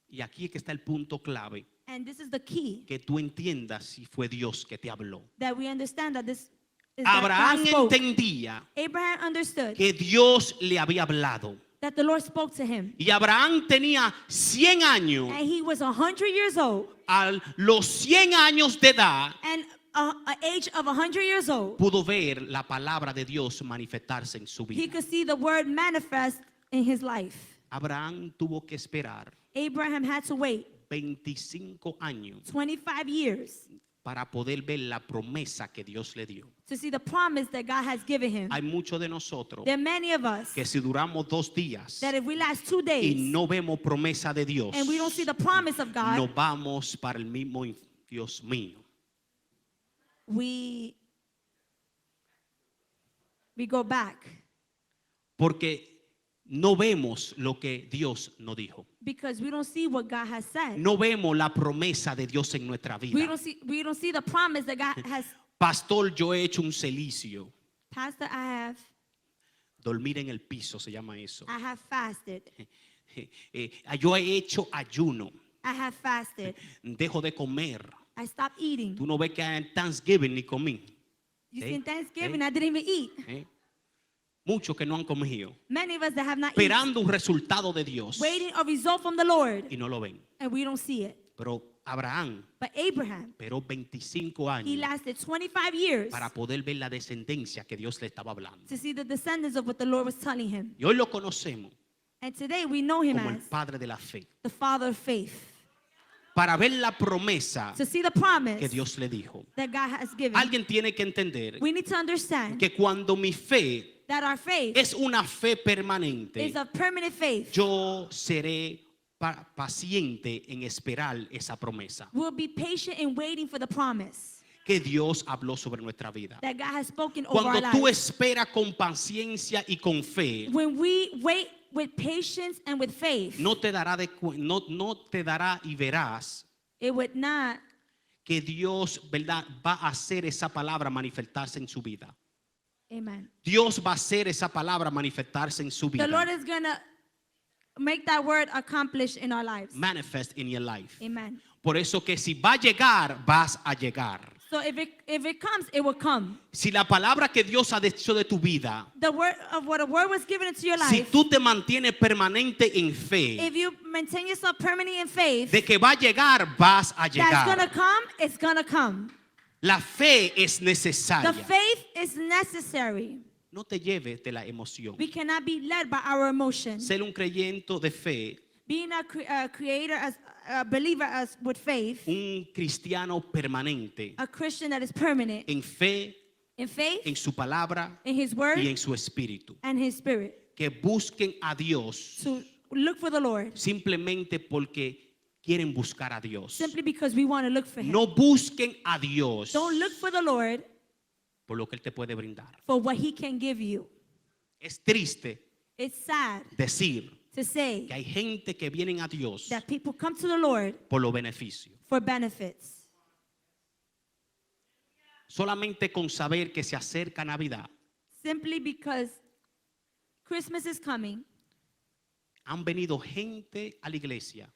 Speaker 1: Y aquí es que está el punto clave.
Speaker 2: And this is the key,
Speaker 1: Que tú entiendas si fue Dios que te habló.
Speaker 2: that we understand that this is that
Speaker 1: Abraham
Speaker 2: God spoke.
Speaker 1: entendía
Speaker 2: Abraham understood
Speaker 1: que Dios le había hablado.
Speaker 2: that the Lord spoke to him.
Speaker 1: Y Abraham tenía 100 años.
Speaker 2: And he was 100 years old.
Speaker 1: A los 100 años de edad
Speaker 2: And an age of 100 years old,
Speaker 1: pudo ver la palabra de Dios manifestarse en su
Speaker 2: he
Speaker 1: vida.
Speaker 2: could see the word manifest in his life.
Speaker 1: Abraham tuvo que esperar
Speaker 2: Abraham had to wait
Speaker 1: 25 años
Speaker 2: 25 years
Speaker 1: para poder ver la promesa que Dios le dio.
Speaker 2: to see the promise that God has given him.
Speaker 1: Hay muchos de nosotros
Speaker 2: There are many of us
Speaker 1: que si duramos 2 días
Speaker 2: that if we last 2
Speaker 1: y
Speaker 2: days
Speaker 1: no vemos promesa de Dios,
Speaker 2: and we don't see the promise of God,
Speaker 1: nos vamos para el mismo Dios mío.
Speaker 2: we go back
Speaker 1: Porque no vemos lo que Dios nos dijo.
Speaker 2: because we don't see what God has said.
Speaker 1: No vemos la promesa de Dios en nuestra
Speaker 2: We
Speaker 1: vida.
Speaker 2: don't see the promise that God has.
Speaker 1: Pastor, yo he hecho un celicio.
Speaker 2: Pastor, I
Speaker 1: Dormir en el piso se llama eso.
Speaker 2: have fasted.
Speaker 1: Yo he hecho ayuno.
Speaker 2: I have fasted.
Speaker 1: Dejo de comer.
Speaker 2: I stopped eating.
Speaker 1: Tú no ves que en Thanksgiving ni comí.
Speaker 2: You
Speaker 1: Hey,
Speaker 2: see, in Thanksgiving,
Speaker 1: hey.
Speaker 2: I didn't even eat.
Speaker 1: ¿Eh? Muchos que no han comido.
Speaker 2: Many of us that have not eaten,
Speaker 1: Esperando un resultado de Dios.
Speaker 2: waiting a result from the Lord,
Speaker 1: Y no lo ven.
Speaker 2: and we don't see it.
Speaker 1: Pero Abraham
Speaker 2: But Abraham,
Speaker 1: esperó 25
Speaker 2: he
Speaker 1: años
Speaker 2: lasted 25 years
Speaker 1: para poder ver la descendencia que Dios le estaba hablando.
Speaker 2: to see the descendants of what the Lord was telling him.
Speaker 1: Y hoy lo conocemos
Speaker 2: And today we know him
Speaker 1: como el
Speaker 2: as
Speaker 1: padre de la fe.
Speaker 2: the father of faith.
Speaker 1: Para ver la promesa
Speaker 2: To see the promise
Speaker 1: que Dios le dijo.
Speaker 2: that God has given.
Speaker 1: Alguien tiene que entender
Speaker 2: We need to understand
Speaker 1: que cuando mi fe
Speaker 2: that our faith
Speaker 1: es una fe permanente,
Speaker 2: is a permanent faith.
Speaker 1: yo seré paciente en esperar esa promesa
Speaker 2: We'll be patient in waiting for the promise
Speaker 1: que Dios habló sobre nuestra vida.
Speaker 2: that God has spoken over our
Speaker 1: Cuando tú
Speaker 2: lives.
Speaker 1: esperas con paciencia y con fe,
Speaker 2: When we wait with patience and with faith,
Speaker 1: no te dará no te dará y verás
Speaker 2: it would not,
Speaker 1: que Dios, ¿verdad?, va a hacer esa palabra manifestarse en su vida.
Speaker 2: amen.
Speaker 1: Dios va a hacer esa palabra manifestarse en su
Speaker 2: The Lord
Speaker 1: vida.
Speaker 2: is going to make that word accomplish in our lives.
Speaker 1: Manifest in your life.
Speaker 2: Amen.
Speaker 1: Por eso que si va a llegar, vas a llegar.
Speaker 2: So if it comes, it will come.
Speaker 1: Si la palabra que Dios ha dicho de tu vida,
Speaker 2: The word of what a word was given into your
Speaker 1: si
Speaker 2: life,
Speaker 1: tú te mantienes permanente en fe,
Speaker 2: if you maintain yourself permanently in faith,
Speaker 1: de que va a llegar, vas a
Speaker 2: that's going to
Speaker 1: llegar.
Speaker 2: come, it's going to come.
Speaker 1: La fe es
Speaker 2: The
Speaker 1: necesaria.
Speaker 2: faith is necessary.
Speaker 1: No te lleves de la emoción.
Speaker 2: We cannot be led by our emotions.
Speaker 1: Ser un creyente de fe,
Speaker 2: Being a creator, as a believer as with faith,
Speaker 1: un cristiano permanente
Speaker 2: a Christian that is permanent
Speaker 1: en fe,
Speaker 2: in faith,
Speaker 1: en su palabra
Speaker 2: in his word,
Speaker 1: y en su espíritu.
Speaker 2: and his spirit.
Speaker 1: Que busquen a Dios
Speaker 2: To look for the Lord
Speaker 1: simplemente porque quieren buscar a Dios.
Speaker 2: simply because we want to look for him.
Speaker 1: No busquen a Dios
Speaker 2: Don't look for the Lord
Speaker 1: por lo que Él te puede brindar.
Speaker 2: for what he can give you.
Speaker 1: Es triste
Speaker 2: It's sad
Speaker 1: decir
Speaker 2: to say
Speaker 1: que hay gente que vienen a Dios
Speaker 2: that people come to the Lord
Speaker 1: por los beneficios.
Speaker 2: for benefits.
Speaker 1: Solamente con saber que se acerca Navidad,
Speaker 2: Simply because Christmas is coming,
Speaker 1: han venido gente a la iglesia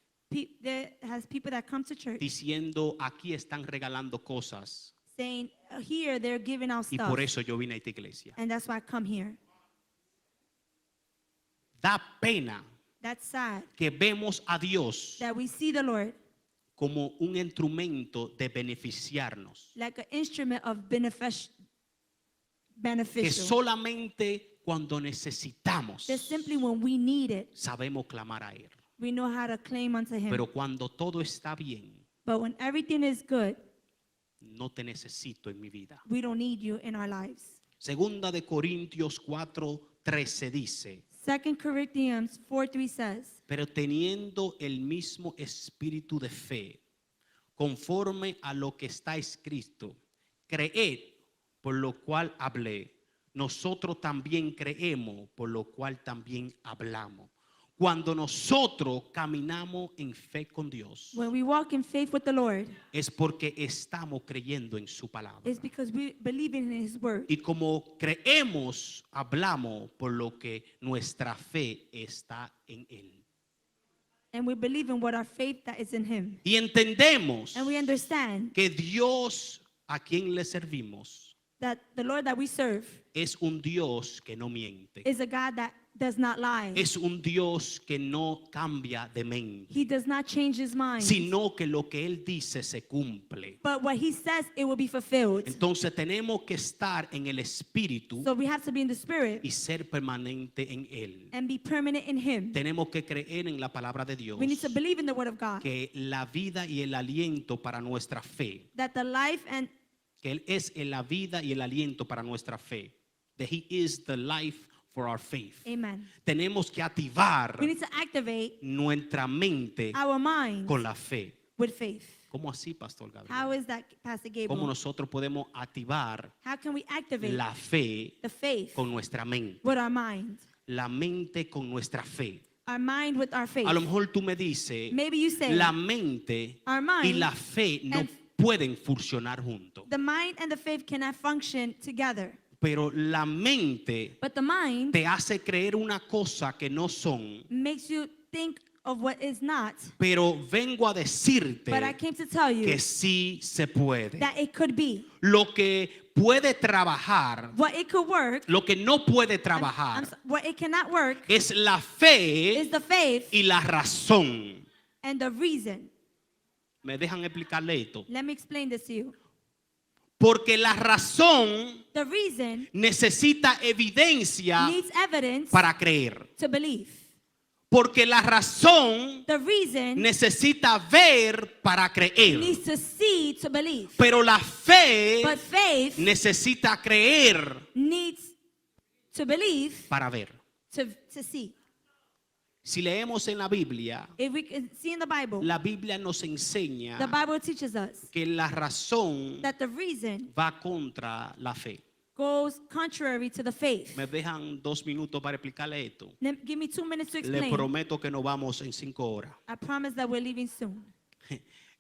Speaker 2: there has people that come to church
Speaker 1: diciendo aquí están regalando cosas
Speaker 2: saying, here they're giving out
Speaker 1: y
Speaker 2: stuff,
Speaker 1: por eso yo vine a esta iglesia.
Speaker 2: and that's why I come here.
Speaker 1: Da pena
Speaker 2: That's sad
Speaker 1: que vemos a Dios
Speaker 2: that we see the Lord
Speaker 1: como un instrumento de beneficiarnos.
Speaker 2: like an instrument of
Speaker 1: Que
Speaker 2: beneficial.
Speaker 1: solamente cuando necesitamos
Speaker 2: That simply when we need it,
Speaker 1: sabemos clamar a Él.
Speaker 2: we know how to claim unto him.
Speaker 1: Pero cuando todo está bien,
Speaker 2: But when everything is good,
Speaker 1: no te necesito en mi vida.
Speaker 2: we don't need you in our lives.
Speaker 1: Segunda de Corintios 4:13 dice,
Speaker 2: 2 Corinthians 4:3 says,
Speaker 1: pero teniendo el mismo espíritu de fe, conforme a lo que está escrito, creed, por lo cual hablé. Nosotros también creemos, por lo cual también hablamos. Cuando nosotros caminamos en fe con Dios,
Speaker 2: when we walk in faith with the Lord,
Speaker 1: es porque estamos creyendo en su palabra.
Speaker 2: it's because we believe in his word.
Speaker 1: Y como creemos, hablamos por lo que nuestra fe está en Él.
Speaker 2: And we believe in what our faith that is in him.
Speaker 1: Y entendemos
Speaker 2: And we understand
Speaker 1: que Dios a quien le servimos
Speaker 2: that the Lord that we serve
Speaker 1: es un Dios que no miente.
Speaker 2: is a God that does not lie.
Speaker 1: Es un Dios que no cambia de mente,
Speaker 2: He does not change his mind.
Speaker 1: sino que lo que Él dice se cumple.
Speaker 2: But what he says, it will be fulfilled.
Speaker 1: Entonces tenemos que estar en el Espíritu
Speaker 2: So we have to be in the Spirit
Speaker 1: y ser permanente en Él.
Speaker 2: and be permanent in him.
Speaker 1: Tenemos que creer en la palabra de Dios,
Speaker 2: We need to believe in the word of God.
Speaker 1: que la vida y el aliento para nuestra fe,
Speaker 2: That the life and
Speaker 1: que Él es la vida y el aliento para nuestra fe, that He is the life for our faith.
Speaker 2: amen.
Speaker 1: Tenemos que activar
Speaker 2: We need to activate
Speaker 1: nuestra mente
Speaker 2: our minds
Speaker 1: con la fe.
Speaker 2: with faith.
Speaker 1: ¿Cómo así, Pastor Gabriel?
Speaker 2: How is that, Pastor
Speaker 1: ¿Cómo
Speaker 2: Gabriel?
Speaker 1: nosotros podemos activar
Speaker 2: How can we activate
Speaker 1: la fe
Speaker 2: the faith
Speaker 1: con nuestra mente?
Speaker 2: with our mind?
Speaker 1: La mente con nuestra fe.
Speaker 2: Our mind with our faith.
Speaker 1: A lo mejor tú me dices,
Speaker 2: Maybe you say
Speaker 1: la mente
Speaker 2: our
Speaker 1: y
Speaker 2: mind
Speaker 1: la fe no
Speaker 2: and-
Speaker 1: pueden funcionar juntos.
Speaker 2: the mind and the faith cannot function together.
Speaker 1: Pero la mente
Speaker 2: But the mind
Speaker 1: te hace creer una cosa que no son.
Speaker 2: makes you think of what is not.
Speaker 1: Pero vengo a decirte
Speaker 2: But I came to tell you
Speaker 1: que sí se puede.
Speaker 2: that it could be.
Speaker 1: Lo que puede trabajar,
Speaker 2: What it could work,
Speaker 1: lo que no puede
Speaker 2: I'm
Speaker 1: trabajar
Speaker 2: what it cannot work
Speaker 1: es la fe
Speaker 2: is the faith
Speaker 1: y la razón.
Speaker 2: and the reason.
Speaker 1: ¿Me dejan explicarle esto?
Speaker 2: Let me explain this to you.
Speaker 1: Porque la razón
Speaker 2: The reason
Speaker 1: necesita evidencia
Speaker 2: needs evidence
Speaker 1: para creer.
Speaker 2: to believe.
Speaker 1: Porque la razón
Speaker 2: The reason
Speaker 1: necesita ver para creer.
Speaker 2: needs to see to believe.
Speaker 1: Pero la fe
Speaker 2: But faith
Speaker 1: necesita creer
Speaker 2: needs to believe
Speaker 1: para ver.
Speaker 2: to see.
Speaker 1: Si leemos en la Biblia,
Speaker 2: If we can see in the Bible,
Speaker 1: la Biblia nos enseña
Speaker 2: the Bible teaches us
Speaker 1: que la razón
Speaker 2: that the reason
Speaker 1: va contra la fe.
Speaker 2: goes contrary to the faith.
Speaker 1: Me dejan 2 minutos para explicarle esto.
Speaker 2: Give me 2 minutes to
Speaker 1: Le
Speaker 2: explain.
Speaker 1: prometo que nos vamos en 5 horas.
Speaker 2: I promise that we're leaving soon.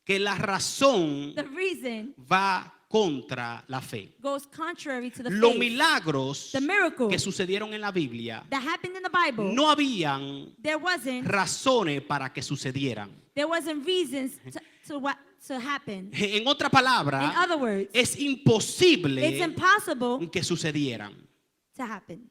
Speaker 1: Que la razón
Speaker 2: The reason
Speaker 1: va contra la fe.
Speaker 2: goes contrary to the
Speaker 1: Los
Speaker 2: faith.
Speaker 1: milagros
Speaker 2: The miracles
Speaker 1: que sucedieron en la Biblia
Speaker 2: that happened in the Bible,
Speaker 1: no habían
Speaker 2: there wasn't
Speaker 1: razones para que sucedieran.
Speaker 2: reasons to happen.
Speaker 1: En otra
Speaker 2: In
Speaker 1: palabra,
Speaker 2: other words,
Speaker 1: es
Speaker 2: it's
Speaker 1: imposible
Speaker 2: impossible
Speaker 1: que sucedieran.
Speaker 2: to happen.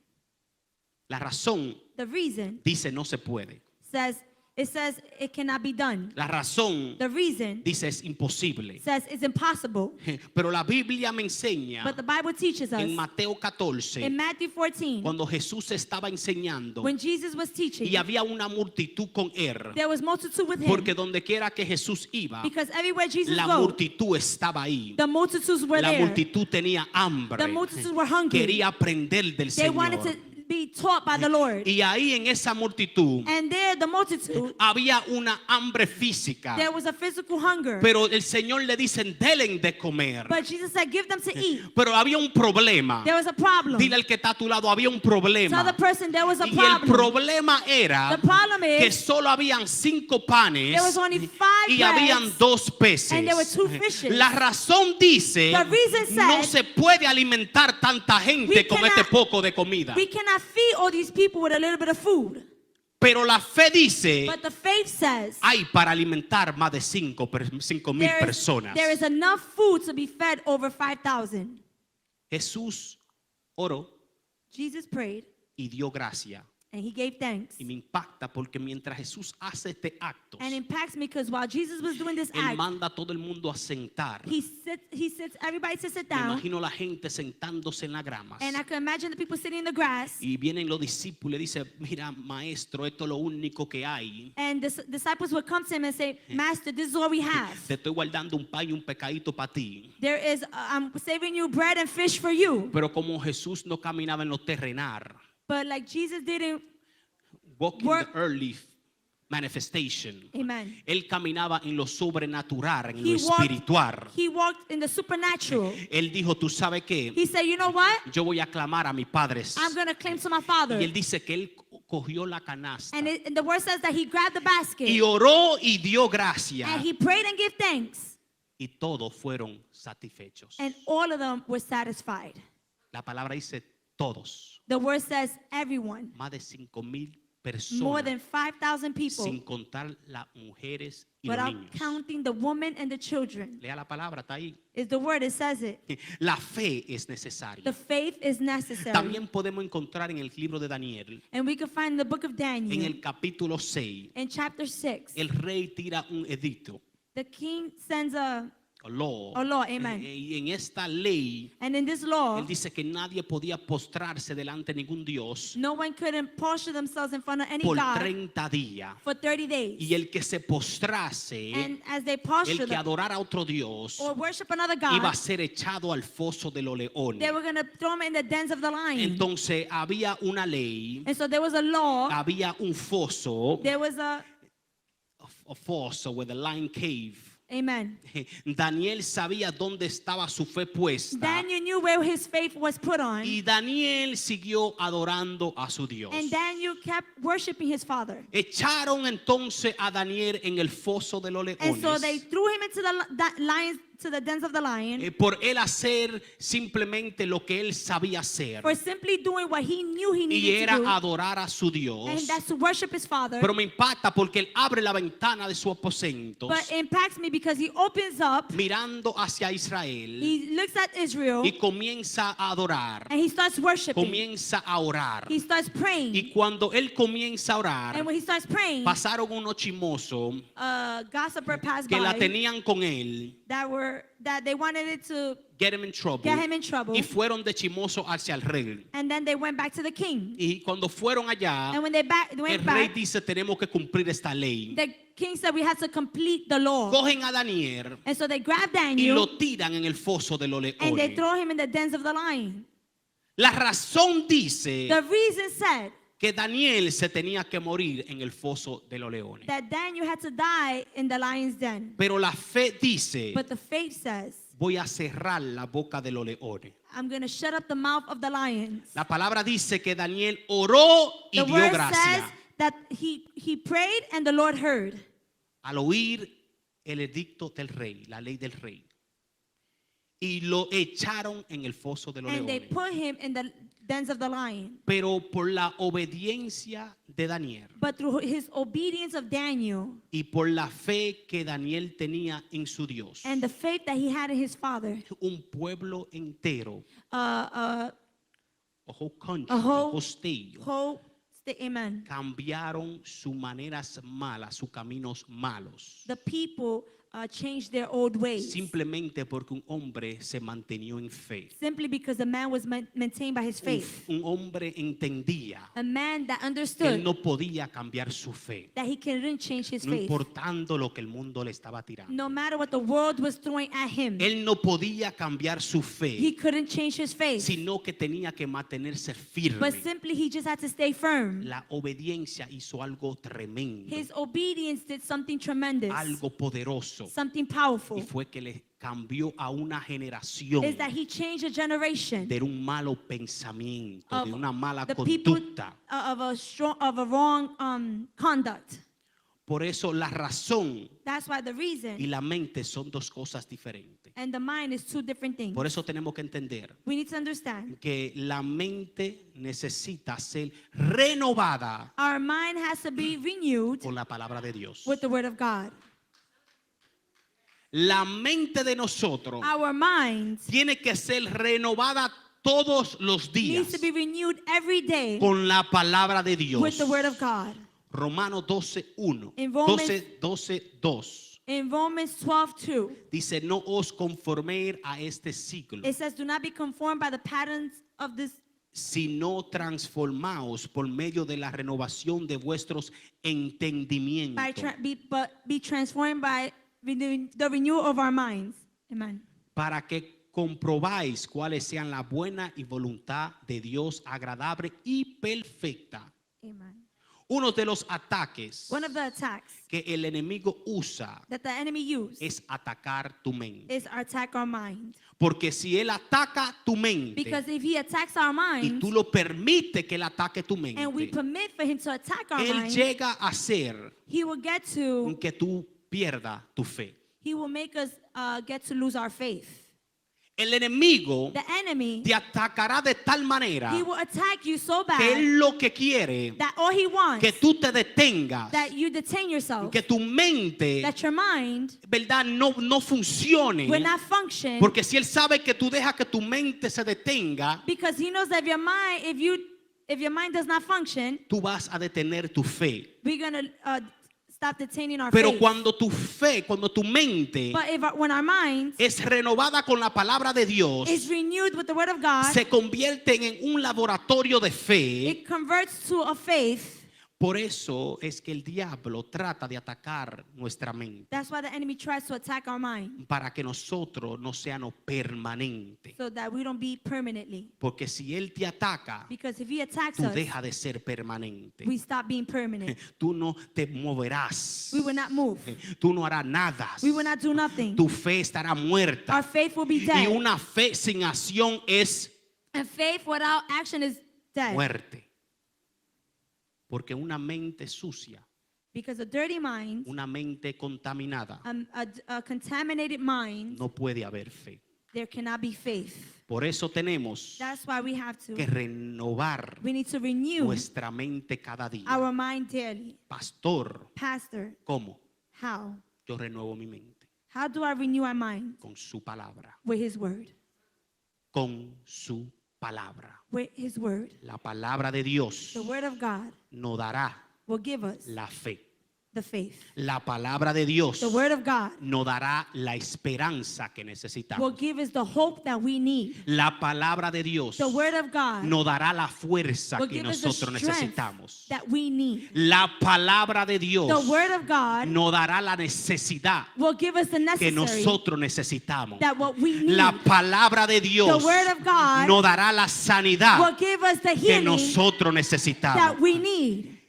Speaker 1: La razón
Speaker 2: The reason
Speaker 1: dice no se puede.
Speaker 2: says it cannot be done.
Speaker 1: La razón
Speaker 2: The reason
Speaker 1: dice es imposible.
Speaker 2: says it's impossible.
Speaker 1: Pero la Biblia me enseña
Speaker 2: But the Bible teaches us
Speaker 1: en Mateo
Speaker 2: in
Speaker 1: 14,
Speaker 2: Matthew 14,
Speaker 1: cuando Jesús estaba enseñando
Speaker 2: when Jesus was teaching,
Speaker 1: y había una multitud con él,
Speaker 2: there was multitude with him.
Speaker 1: porque donde quiera que Jesús iba,
Speaker 2: Because everywhere Jesus
Speaker 1: la
Speaker 2: goes,
Speaker 1: multitud estaba ahí.
Speaker 2: the multitudes were
Speaker 1: La
Speaker 2: there.
Speaker 1: multitud tenía hambre,
Speaker 2: The multitudes were hungry.
Speaker 1: quería aprender del
Speaker 2: They wanted
Speaker 1: Señor.
Speaker 2: to be taught by the Lord.
Speaker 1: Y ahí en esa multitud
Speaker 2: And there, the multitude,
Speaker 1: había una hambre física.
Speaker 2: there was a physical hunger.
Speaker 1: Pero el Señor le dicen, delen de comer.
Speaker 2: But Jesus said, give them to eat.
Speaker 1: Pero había un problema.
Speaker 2: There was a problem.
Speaker 1: Dile al que está a tu lado, había un
Speaker 2: Tell
Speaker 1: problema.
Speaker 2: the person there was a
Speaker 1: Y el
Speaker 2: problem.
Speaker 1: problema era
Speaker 2: The problem
Speaker 1: que
Speaker 2: is
Speaker 1: solo habían 5 panes
Speaker 2: there was only 5
Speaker 1: y
Speaker 2: breads
Speaker 1: habían 2 peces.
Speaker 2: and there were 2 fishes.
Speaker 1: La razón dice,
Speaker 2: The reason said,
Speaker 1: no se puede alimentar tanta gente
Speaker 2: we
Speaker 1: con
Speaker 2: cannot-
Speaker 1: este poco de comida.
Speaker 2: We cannot feed all these people with a little bit of food.
Speaker 1: Pero la fe dice,
Speaker 2: But the faith says
Speaker 1: hay para alimentar más de 5 mil personas.
Speaker 2: there is enough food to be fed over 5,000.
Speaker 1: Jesús oró
Speaker 2: Jesus prayed
Speaker 1: y dio gracia.
Speaker 2: and he gave thanks.
Speaker 1: Y me impacta porque mientras Jesús hace este acto,
Speaker 2: And it impacts me because while Jesus was doing this
Speaker 1: Él
Speaker 2: act,
Speaker 1: manda a todo el mundo a sentar.
Speaker 2: he sits everybody to sit
Speaker 1: Me
Speaker 2: down.
Speaker 1: imagino la gente sentándose en la grama.
Speaker 2: And I can imagine the people sitting in the grass.
Speaker 1: Y vienen los discípulos y le dicen, mira, maestro, esto es lo único que hay.
Speaker 2: And the disciples would come to him and say, Master, this is all we have.
Speaker 1: Te estoy guardando un pan y un pecadito para ti.
Speaker 2: There is, I'm saving you bread and fish for you.
Speaker 1: Pero como Jesús no caminaba en lo terrenal,
Speaker 2: But like Jesus didn't,
Speaker 1: walking
Speaker 2: Work-
Speaker 1: the early manifestation,
Speaker 2: amen.
Speaker 1: Él caminaba en lo sobrenatural, en lo
Speaker 2: He
Speaker 1: espiritual.
Speaker 2: walked in the supernatural.
Speaker 1: Él dijo, tú sabes qué,
Speaker 2: He said, you know what?
Speaker 1: yo voy a clamar a mis padres.
Speaker 2: I'm going to claim to my Father.
Speaker 1: Y él dice que él cogió la canasta
Speaker 2: And the word says that he grabbed the basket
Speaker 1: y oró y dio gracia.
Speaker 2: and he prayed and gave thanks.
Speaker 1: Y todos fueron satisfechos.
Speaker 2: And all of them were satisfied.
Speaker 1: La palabra dice todos.
Speaker 2: The word says everyone.
Speaker 1: Más de 5,000
Speaker 2: more
Speaker 1: personas,
Speaker 2: than 5,000
Speaker 1: sin
Speaker 2: people,
Speaker 1: contar las mujeres y los
Speaker 2: without
Speaker 1: niños.
Speaker 2: counting the women and the children.
Speaker 1: Lea la palabra, está ahí.
Speaker 2: Is the word, it says it.
Speaker 1: La fe es necesaria.
Speaker 2: The faith is necessary.
Speaker 1: También podemos encontrar en el libro de Daniel,
Speaker 2: And we can find in the book of
Speaker 1: en
Speaker 2: Daniel,
Speaker 1: el capítulo 6,
Speaker 2: in chapter 6,
Speaker 1: el rey tira un edicto,
Speaker 2: the king sends a
Speaker 1: law.
Speaker 2: law, amen.
Speaker 1: Y en esta ley,
Speaker 2: And in this law,
Speaker 1: él dice que nadie podía postrarse delante de ningún Dios
Speaker 2: no one couldn't posture themselves in front of any
Speaker 1: por
Speaker 2: God
Speaker 1: 30 días.
Speaker 2: for 30 days.
Speaker 1: Y el que se postrase,
Speaker 2: And as they posture
Speaker 1: el que
Speaker 2: them,
Speaker 1: adorara a otro Dios,
Speaker 2: or worship another
Speaker 1: iba a
Speaker 2: God,
Speaker 1: ser echado al foso de los
Speaker 2: they
Speaker 1: leones.
Speaker 2: were going to throw them in the dens of the lion.
Speaker 1: Entonces había una ley,
Speaker 2: And so there was a law,
Speaker 1: había un foso,
Speaker 2: there was a,
Speaker 1: foso where the lion cave.
Speaker 2: amen.
Speaker 1: Daniel sabía dónde estaba su fe puesta.
Speaker 2: Daniel knew where his faith was put on.
Speaker 1: Y Daniel siguió adorando a su Dios.
Speaker 2: And Daniel kept worshiping his father.
Speaker 1: Echaron entonces a Daniel en el foso de los
Speaker 2: And so they
Speaker 1: leones
Speaker 2: threw him into the lions, to the dens of the lion,
Speaker 1: por él hacer simplemente lo que él sabía hacer,
Speaker 2: for simply doing what he knew he
Speaker 1: y
Speaker 2: needed
Speaker 1: era
Speaker 2: to do.
Speaker 1: adorar a su
Speaker 2: And
Speaker 1: Dios.
Speaker 2: that's to worship his father.
Speaker 1: Pero me impacta porque él abre la ventana de su aposento
Speaker 2: But it impacts me because he opens up,
Speaker 1: mirando hacia Israel
Speaker 2: he looks at Israel,
Speaker 1: y comienza a adorar,
Speaker 2: and he starts worshiping.
Speaker 1: comienza a orar.
Speaker 2: He starts praying.
Speaker 1: Y cuando él comienza a orar,
Speaker 2: And when he starts praying,
Speaker 1: pasaron unos chismosos
Speaker 2: a gossiper passed
Speaker 1: que la
Speaker 2: by
Speaker 1: tenían con él,
Speaker 2: that they wanted it to
Speaker 1: get him in trouble,
Speaker 2: get him in trouble.
Speaker 1: y fueron de chismoso hacia el rey.
Speaker 2: And then they went back to the king.
Speaker 1: Y cuando fueron allá,
Speaker 2: And when they
Speaker 1: el
Speaker 2: went
Speaker 1: rey
Speaker 2: back,
Speaker 1: dice, tenemos que cumplir esta ley.
Speaker 2: the king said we had to complete the law.
Speaker 1: Cogen a Daniel
Speaker 2: And so they grabbed
Speaker 1: y
Speaker 2: Daniel
Speaker 1: lo tiran en el foso de los
Speaker 2: and they
Speaker 1: leones.
Speaker 2: throw him in the dens of the lion.
Speaker 1: La razón dice
Speaker 2: The reason said
Speaker 1: que Daniel se tenía que morir en el foso de los leones.
Speaker 2: that Daniel had to die in the lion's den.
Speaker 1: Pero la fe dice,
Speaker 2: But the faith says,
Speaker 1: voy a cerrar la boca de los leones.
Speaker 2: I'm going to shut up the mouth of the lions.
Speaker 1: La palabra dice que Daniel oró y
Speaker 2: The
Speaker 1: dio
Speaker 2: word says
Speaker 1: gracia
Speaker 2: that he prayed and the Lord heard.
Speaker 1: al oír el edicto del rey, la ley del rey. Y lo echaron en el foso de los
Speaker 2: And they
Speaker 1: leones.
Speaker 2: put him in the dens of the lion.
Speaker 1: Pero por la obediencia de Daniel
Speaker 2: But through his obedience of Daniel
Speaker 1: y por la fe que Daniel tenía en su Dios,
Speaker 2: and the faith that he had in his father,
Speaker 1: un pueblo entero,
Speaker 2: a
Speaker 1: a whole country,
Speaker 2: A whole-
Speaker 1: a whole state,
Speaker 2: amen.
Speaker 1: cambiaron sus maneras malas, sus caminos malos,
Speaker 2: The people changed their old ways
Speaker 1: simplemente porque un hombre se mantenió en fe.
Speaker 2: simply because the man was maintained by his faith.
Speaker 1: Un hombre entendía
Speaker 2: A man that
Speaker 1: que él
Speaker 2: understood
Speaker 1: no podía cambiar su fe,
Speaker 2: that he couldn't change his
Speaker 1: no
Speaker 2: faith.
Speaker 1: importando lo que el mundo le estaba tirando.
Speaker 2: No matter what the world was throwing at him,
Speaker 1: Él no podía cambiar su
Speaker 2: he
Speaker 1: fe,
Speaker 2: couldn't change his faith.
Speaker 1: sino que tenía que mantenerse
Speaker 2: But
Speaker 1: firme.
Speaker 2: simply he just had to stay firm.
Speaker 1: La obediencia hizo algo tremendo,
Speaker 2: His obedience did something tremendous,
Speaker 1: algo poderoso,
Speaker 2: something
Speaker 1: y
Speaker 2: powerful.
Speaker 1: fue que le cambió a una generación
Speaker 2: Is that he changed a generation
Speaker 1: de un malo pensamiento,
Speaker 2: of
Speaker 1: de una mala
Speaker 2: the people
Speaker 1: conducta.
Speaker 2: of a wrong conduct.
Speaker 1: Por eso la razón
Speaker 2: That's why the
Speaker 1: y
Speaker 2: reason
Speaker 1: la mente son dos cosas diferentes.
Speaker 2: and the mind is two different things.
Speaker 1: Por eso tenemos que entender
Speaker 2: We need to understand
Speaker 1: que la mente necesita ser renovada
Speaker 2: our mind has to be renewed
Speaker 1: con la palabra de Dios.
Speaker 2: with the word of God.
Speaker 1: La mente de nosotros
Speaker 2: Our minds
Speaker 1: tiene que ser renovada todos los días
Speaker 2: needs to be renewed every day
Speaker 1: con la palabra de Dios.
Speaker 2: with the word of God.
Speaker 1: Romanos 12:1.
Speaker 2: In Romans-
Speaker 1: 12:2.
Speaker 2: In Romans 12:2,
Speaker 1: Dice, no os conforméis a este siglo,
Speaker 2: it says, "Do not be conformed by the patterns of this,
Speaker 1: sino transformaos por medio de la renovación de vuestros entendimientos,
Speaker 2: but be transformed by the renewal of our minds." Amen.
Speaker 1: para que comprobáis cuáles sean la buena y voluntad de Dios agradable y perfecta.
Speaker 2: Amen.
Speaker 1: Uno de los ataques
Speaker 2: One of the attacks
Speaker 1: que el enemigo usa
Speaker 2: that the enemy used
Speaker 1: es atacar tu mente.
Speaker 2: is attack our mind.
Speaker 1: Porque si él ataca tu mente
Speaker 2: Because if he attacks our
Speaker 1: y
Speaker 2: minds
Speaker 1: tú lo permites que él ataque tu mente,
Speaker 2: and we permit for him to attack our
Speaker 1: él
Speaker 2: minds,
Speaker 1: llega a hacer
Speaker 2: he will get to,
Speaker 1: que tú pierdas tu fe.
Speaker 2: he will make us get to lose our faith.
Speaker 1: El enemigo
Speaker 2: the enemy,
Speaker 1: te atacará de tal manera
Speaker 2: he will attack you so
Speaker 1: que
Speaker 2: bad
Speaker 1: él lo que quiere
Speaker 2: that all he wants,
Speaker 1: que tú te detengas,
Speaker 2: that you detain yourself,
Speaker 1: que tu mente,
Speaker 2: that your mind
Speaker 1: verdad, no funcione,
Speaker 2: will not function,
Speaker 1: porque si él sabe que tú dejas que tu mente se detenga,
Speaker 2: because he knows that if your mind does not function,
Speaker 1: tú vas a detener tu fe.
Speaker 2: we're going to stop detaining our
Speaker 1: Pero
Speaker 2: faith.
Speaker 1: cuando tu mente
Speaker 2: But when our mind
Speaker 1: es renovada con la palabra de Dios,
Speaker 2: is renewed with the word of God,
Speaker 1: se convierten en un laboratorio de fe.
Speaker 2: it converts to a faith.
Speaker 1: Por eso es que el diablo trata de atacar nuestra mente
Speaker 2: That's why the enemy tries to attack our mind,
Speaker 1: para que nosotros no seamos permanentes.
Speaker 2: so that we don't be permanently.
Speaker 1: Porque si él te ataca,
Speaker 2: Because if he attacks
Speaker 1: tú
Speaker 2: us,
Speaker 1: dejas de ser permanente.
Speaker 2: we stop being permanent.
Speaker 1: Tú no te moverás.
Speaker 2: We will not move.
Speaker 1: Tú no harás nada.
Speaker 2: We will not do nothing.
Speaker 1: Tu fe estará muerta.
Speaker 2: Our faith will be
Speaker 1: Y
Speaker 2: dead.
Speaker 1: una fe sin acción es
Speaker 2: And faith without action is dead.
Speaker 1: muerte. Porque una mente sucia,
Speaker 2: Because a dirty mind,
Speaker 1: una mente contaminada,
Speaker 2: a contaminated mind,
Speaker 1: no puede haber fe.
Speaker 2: there cannot be faith.
Speaker 1: Por eso tenemos
Speaker 2: That's why we have
Speaker 1: que
Speaker 2: to.
Speaker 1: renovar
Speaker 2: We need to renew
Speaker 1: nuestra mente cada día.
Speaker 2: our mind daily.
Speaker 1: Pastor,
Speaker 2: Pastor,
Speaker 1: ¿cómo?
Speaker 2: how?
Speaker 1: Yo renuevo mi mente
Speaker 2: How do I renew our mind?
Speaker 1: con su palabra.
Speaker 2: With his word.
Speaker 1: Con su palabra.
Speaker 2: With his word.
Speaker 1: La palabra de Dios
Speaker 2: The word of God
Speaker 1: nos dará
Speaker 2: will give us
Speaker 1: la fe.
Speaker 2: the faith.
Speaker 1: La palabra de Dios
Speaker 2: The word of God
Speaker 1: nos dará la esperanza que
Speaker 2: will
Speaker 1: necesitamos.
Speaker 2: give us the hope that we need.
Speaker 1: La palabra de Dios
Speaker 2: The word of God
Speaker 1: nos dará la fuerza
Speaker 2: will
Speaker 1: que
Speaker 2: give us the
Speaker 1: nosotros
Speaker 2: strength
Speaker 1: necesitamos.
Speaker 2: that we need.
Speaker 1: La palabra de Dios
Speaker 2: The word of God
Speaker 1: nos dará la necesidad
Speaker 2: will give us the
Speaker 1: que
Speaker 2: necessary
Speaker 1: nosotros necesitamos.
Speaker 2: that what we need.
Speaker 1: La palabra de Dios
Speaker 2: The word of God
Speaker 1: nos dará la sanidad
Speaker 2: will give us the
Speaker 1: que
Speaker 2: healing
Speaker 1: nosotros
Speaker 2: that
Speaker 1: necesitamos.
Speaker 2: we need.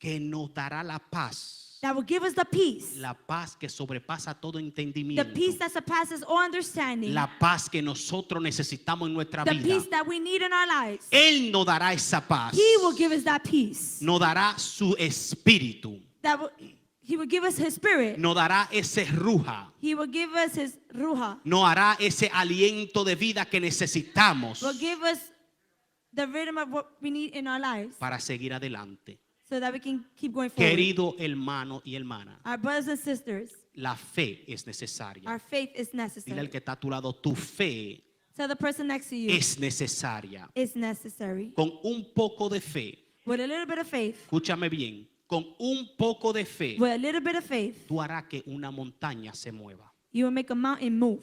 Speaker 1: Que nos dará la paz.
Speaker 2: That will give us the peace.
Speaker 1: La paz que sobrepasa todo
Speaker 2: The
Speaker 1: entendimiento.
Speaker 2: peace that surpasses all understanding.
Speaker 1: La paz que nosotros necesitamos en nuestra
Speaker 2: The
Speaker 1: vida.
Speaker 2: peace that we need in our lives.
Speaker 1: Él nos dará esa paz.
Speaker 2: He will give us that peace.
Speaker 1: Nos dará su espíritu.
Speaker 2: He will give us his spirit.
Speaker 1: Nos dará ese ruja.
Speaker 2: He will give us his ruha.
Speaker 1: Nos hará ese aliento de vida que necesitamos
Speaker 2: Will give us the rhythm of what we need in our lives
Speaker 1: para seguir adelante.
Speaker 2: so that we can keep going forward.
Speaker 1: Querido hermano y hermana,
Speaker 2: Our brothers and sisters,
Speaker 1: la fe es
Speaker 2: our
Speaker 1: necesaria.
Speaker 2: faith is
Speaker 1: Dile al
Speaker 2: necessary.
Speaker 1: que está a tu lado, tu fe
Speaker 2: Tell the person next to you,
Speaker 1: es necesaria.
Speaker 2: it's necessary.
Speaker 1: Con un poco de fe,
Speaker 2: With a little bit of faith,
Speaker 1: escúchame bien, con un poco de fe,
Speaker 2: with a little bit of faith,
Speaker 1: tú harás que una montaña se mueva.
Speaker 2: you will make a mountain move.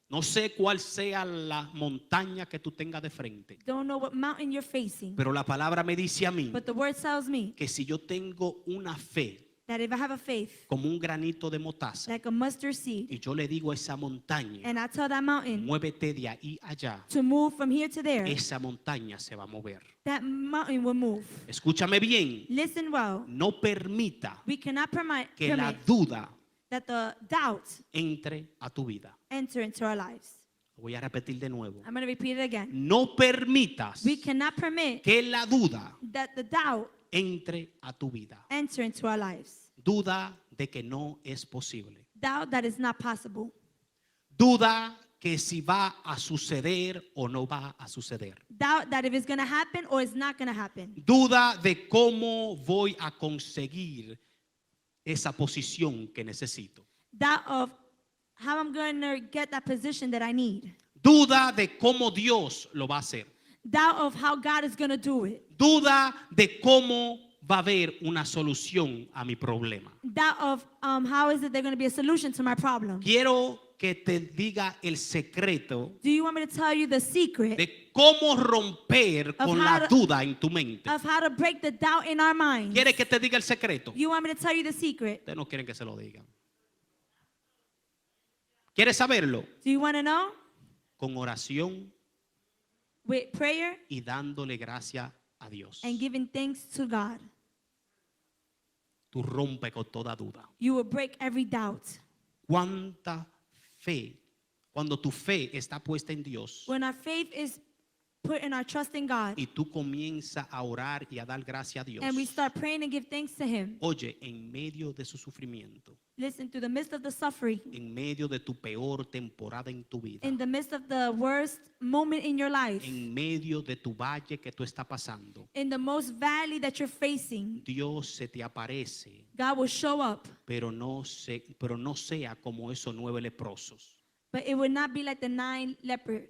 Speaker 1: No sé cuál sea la montaña que tú tengas de frente,
Speaker 2: Don't know what mountain you're facing,
Speaker 1: pero la palabra me dice a mí
Speaker 2: but the word tells me
Speaker 1: que si yo tengo una fe
Speaker 2: that if I have a faith
Speaker 1: como un granito de mostaza
Speaker 2: like a mustard seed,
Speaker 1: y yo le digo a esa montaña,
Speaker 2: and I tell that mountain
Speaker 1: muévete de ahí allá,
Speaker 2: to move from here to there,
Speaker 1: esa montaña se va a mover.
Speaker 2: that mountain will move.
Speaker 1: Escúchame bien,
Speaker 2: Listen well.
Speaker 1: no permita
Speaker 2: We cannot
Speaker 1: que la
Speaker 2: permit
Speaker 1: duda
Speaker 2: that the doubt
Speaker 1: entre a tu vida.
Speaker 2: enter into our lives.
Speaker 1: Voy a repetir de nuevo.
Speaker 2: I'm going to repeat it again.
Speaker 1: No permitas
Speaker 2: We cannot permit
Speaker 1: que la duda
Speaker 2: that the doubt
Speaker 1: entre a tu vida.
Speaker 2: enter into our lives.
Speaker 1: Duda de que no es posible.
Speaker 2: Doubt that is not possible.
Speaker 1: Duda que si va a suceder o no va a suceder.
Speaker 2: Doubt that if it's going to happen or it's not going to happen.
Speaker 1: Duda de cómo voy a conseguir esa posición que necesito.
Speaker 2: Doubt of how I'm going to get that position that I need.
Speaker 1: Duda de cómo Dios lo va a hacer.
Speaker 2: Doubt of how God is going to do it.
Speaker 1: Duda de cómo va a haber una solución a mi problema.
Speaker 2: Doubt of how is it there going to be a solution to my problem.
Speaker 1: Quiero que te diga el secreto
Speaker 2: Do you want me to tell you the secret
Speaker 1: de cómo romper con
Speaker 2: how
Speaker 1: la
Speaker 2: to-
Speaker 1: duda en tu mente.
Speaker 2: of how to break the doubt in our minds?
Speaker 1: ¿Quiere que te diga el secreto?
Speaker 2: You want me to tell you the secret?
Speaker 1: Ustedes no quieren que se lo digan. ¿Quieres saberlo?
Speaker 2: Do you want to know?
Speaker 1: Con oración
Speaker 2: With prayer
Speaker 1: y dándole gracias a Dios.
Speaker 2: and giving thanks to God.
Speaker 1: Tú rompe con toda duda.
Speaker 2: You will break every doubt.
Speaker 1: ¿Cuánta fe? Cuando tu fe está puesta en Dios,
Speaker 2: When our faith is put in our trust in God
Speaker 1: y tú comienzas a orar y a dar gracias a Dios,
Speaker 2: and we start praying and give thanks to Him,
Speaker 1: oye, en medio de su sufrimiento,
Speaker 2: listen, through the midst of the suffering,
Speaker 1: en medio de tu peor temporada en tu vida,
Speaker 2: in the midst of the worst moment in your life,
Speaker 1: en medio de tu valle que tú estás pasando,
Speaker 2: in the most valley that you're facing,
Speaker 1: Dios se te aparece,
Speaker 2: God will show up,
Speaker 1: pero no sea como esos 9 leprosos.
Speaker 2: but it will not be like the 9 lepers.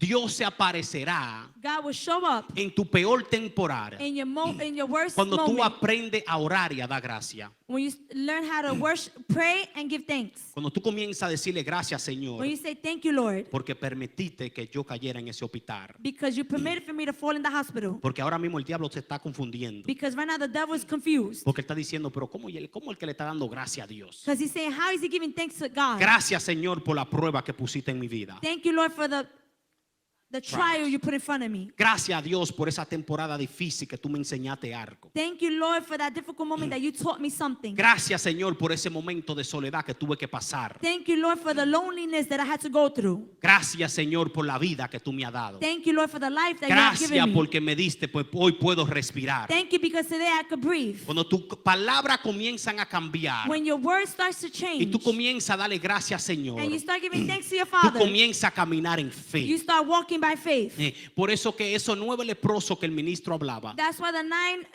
Speaker 1: Dios se aparecerá
Speaker 2: God will show up
Speaker 1: en tu peor temporada
Speaker 2: in your worst
Speaker 1: cuando tú
Speaker 2: moment
Speaker 1: aprendes a orar y a dar gracia.
Speaker 2: when you learn how to worship, pray, and give thanks.
Speaker 1: Cuando tú comienzas a decirle gracias, Señor,
Speaker 2: When you say, thank you, Lord,
Speaker 1: porque permitiste que yo cayera en ese hospital.
Speaker 2: because you permitted for me to fall in the hospital.
Speaker 1: Porque ahora mismo el diablo se está confundiendo.
Speaker 2: Because right now the devil is confused.
Speaker 1: Porque él está diciendo, pero ¿cómo el que le está dando gracias a Dios?
Speaker 2: Because he's saying, how is he giving thanks to God?
Speaker 1: Gracias, Señor, por la prueba que pusiste en mi vida.
Speaker 2: Thank you, Lord, for the trial you put in front of me.
Speaker 1: Gracias a Dios por esa temporada difícil que tú me enseñaste algo.
Speaker 2: Thank you, Lord, for that difficult moment that you taught me something.
Speaker 1: Gracias, Señor, por ese momento de soledad que tuve que pasar.
Speaker 2: Thank you, Lord, for the loneliness that I had to go through.
Speaker 1: Gracias, Señor, por la vida que tú me has dado.
Speaker 2: Thank you, Lord, for the life that you have
Speaker 1: Gracias
Speaker 2: given me.
Speaker 1: porque me diste, pues hoy puedo respirar.
Speaker 2: Thank you because today I could breathe.
Speaker 1: Cuando tus palabras comienzan a cambiar
Speaker 2: When your word starts to
Speaker 1: y
Speaker 2: change
Speaker 1: tú comienzas a darle gracias, Señor,
Speaker 2: and you start giving thanks to your
Speaker 1: tú
Speaker 2: Father,
Speaker 1: comienzas a caminar en
Speaker 2: you
Speaker 1: fe.
Speaker 2: start walking by faith.
Speaker 1: Por eso que esos 9 leprosos que el ministro hablaba
Speaker 2: That's why the 9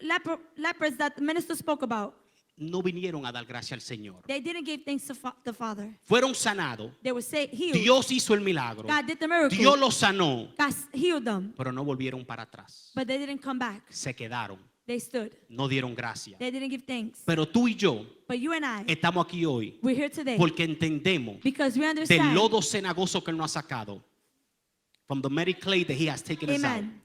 Speaker 2: lepers that the minister spoke about,
Speaker 1: no vinieron a dar gracias al Señor.
Speaker 2: they didn't give thanks to the Father.
Speaker 1: Fueron sanados.
Speaker 2: They were healed.
Speaker 1: Dios hizo el milagro.
Speaker 2: God did the miracle.
Speaker 1: Dios los sanó,
Speaker 2: God healed them,
Speaker 1: pero no volvieron para atrás.
Speaker 2: but they didn't come back.
Speaker 1: Se quedaron,
Speaker 2: They stood.
Speaker 1: no dieron gracias.
Speaker 2: They didn't give thanks.
Speaker 1: Pero tú y yo
Speaker 2: But you and I,
Speaker 1: estamos aquí hoy
Speaker 2: we're here today
Speaker 1: porque entendemos
Speaker 2: because we
Speaker 1: del
Speaker 2: understand.
Speaker 1: lodo cenagoso que Él nos ha sacado. From the miry clay that He has taken us out.
Speaker 2: Amen.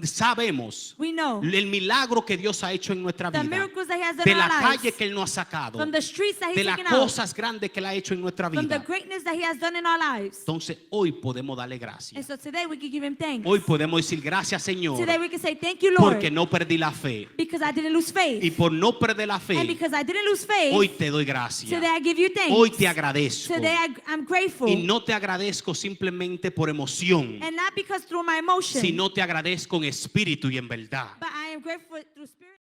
Speaker 1: Sabemos
Speaker 2: We know
Speaker 1: el milagro que Dios ha hecho en nuestra
Speaker 2: the
Speaker 1: vida,
Speaker 2: miracles that He has done
Speaker 1: de
Speaker 2: in
Speaker 1: la
Speaker 2: our
Speaker 1: calle
Speaker 2: lives,
Speaker 1: que Él nos ha sacado,
Speaker 2: from the streets that
Speaker 1: de
Speaker 2: He's
Speaker 1: las
Speaker 2: taken out,
Speaker 1: cosas grandes que Él ha hecho en nuestra
Speaker 2: from the
Speaker 1: vida.
Speaker 2: greatness that He has done in our lives.
Speaker 1: Entonces hoy podemos darle
Speaker 2: And
Speaker 1: gracias.
Speaker 2: so today we can give Him thanks.
Speaker 1: Hoy podemos decir gracias, Señor,
Speaker 2: Today we can say thank you, Lord,
Speaker 1: porque no perdí la fe.
Speaker 2: because I didn't lose faith.
Speaker 1: Y por no perder la
Speaker 2: And
Speaker 1: fe,
Speaker 2: because I didn't lose faith,
Speaker 1: hoy te doy gracias.
Speaker 2: today I give you thanks.
Speaker 1: Hoy te agradezco.
Speaker 2: Today I'm grateful.
Speaker 1: Y no te agradezco simplemente por emoción,
Speaker 2: And not because through my emotions,
Speaker 1: sino te agradezco en espíritu y en verdad.
Speaker 2: but I am grateful through spirit.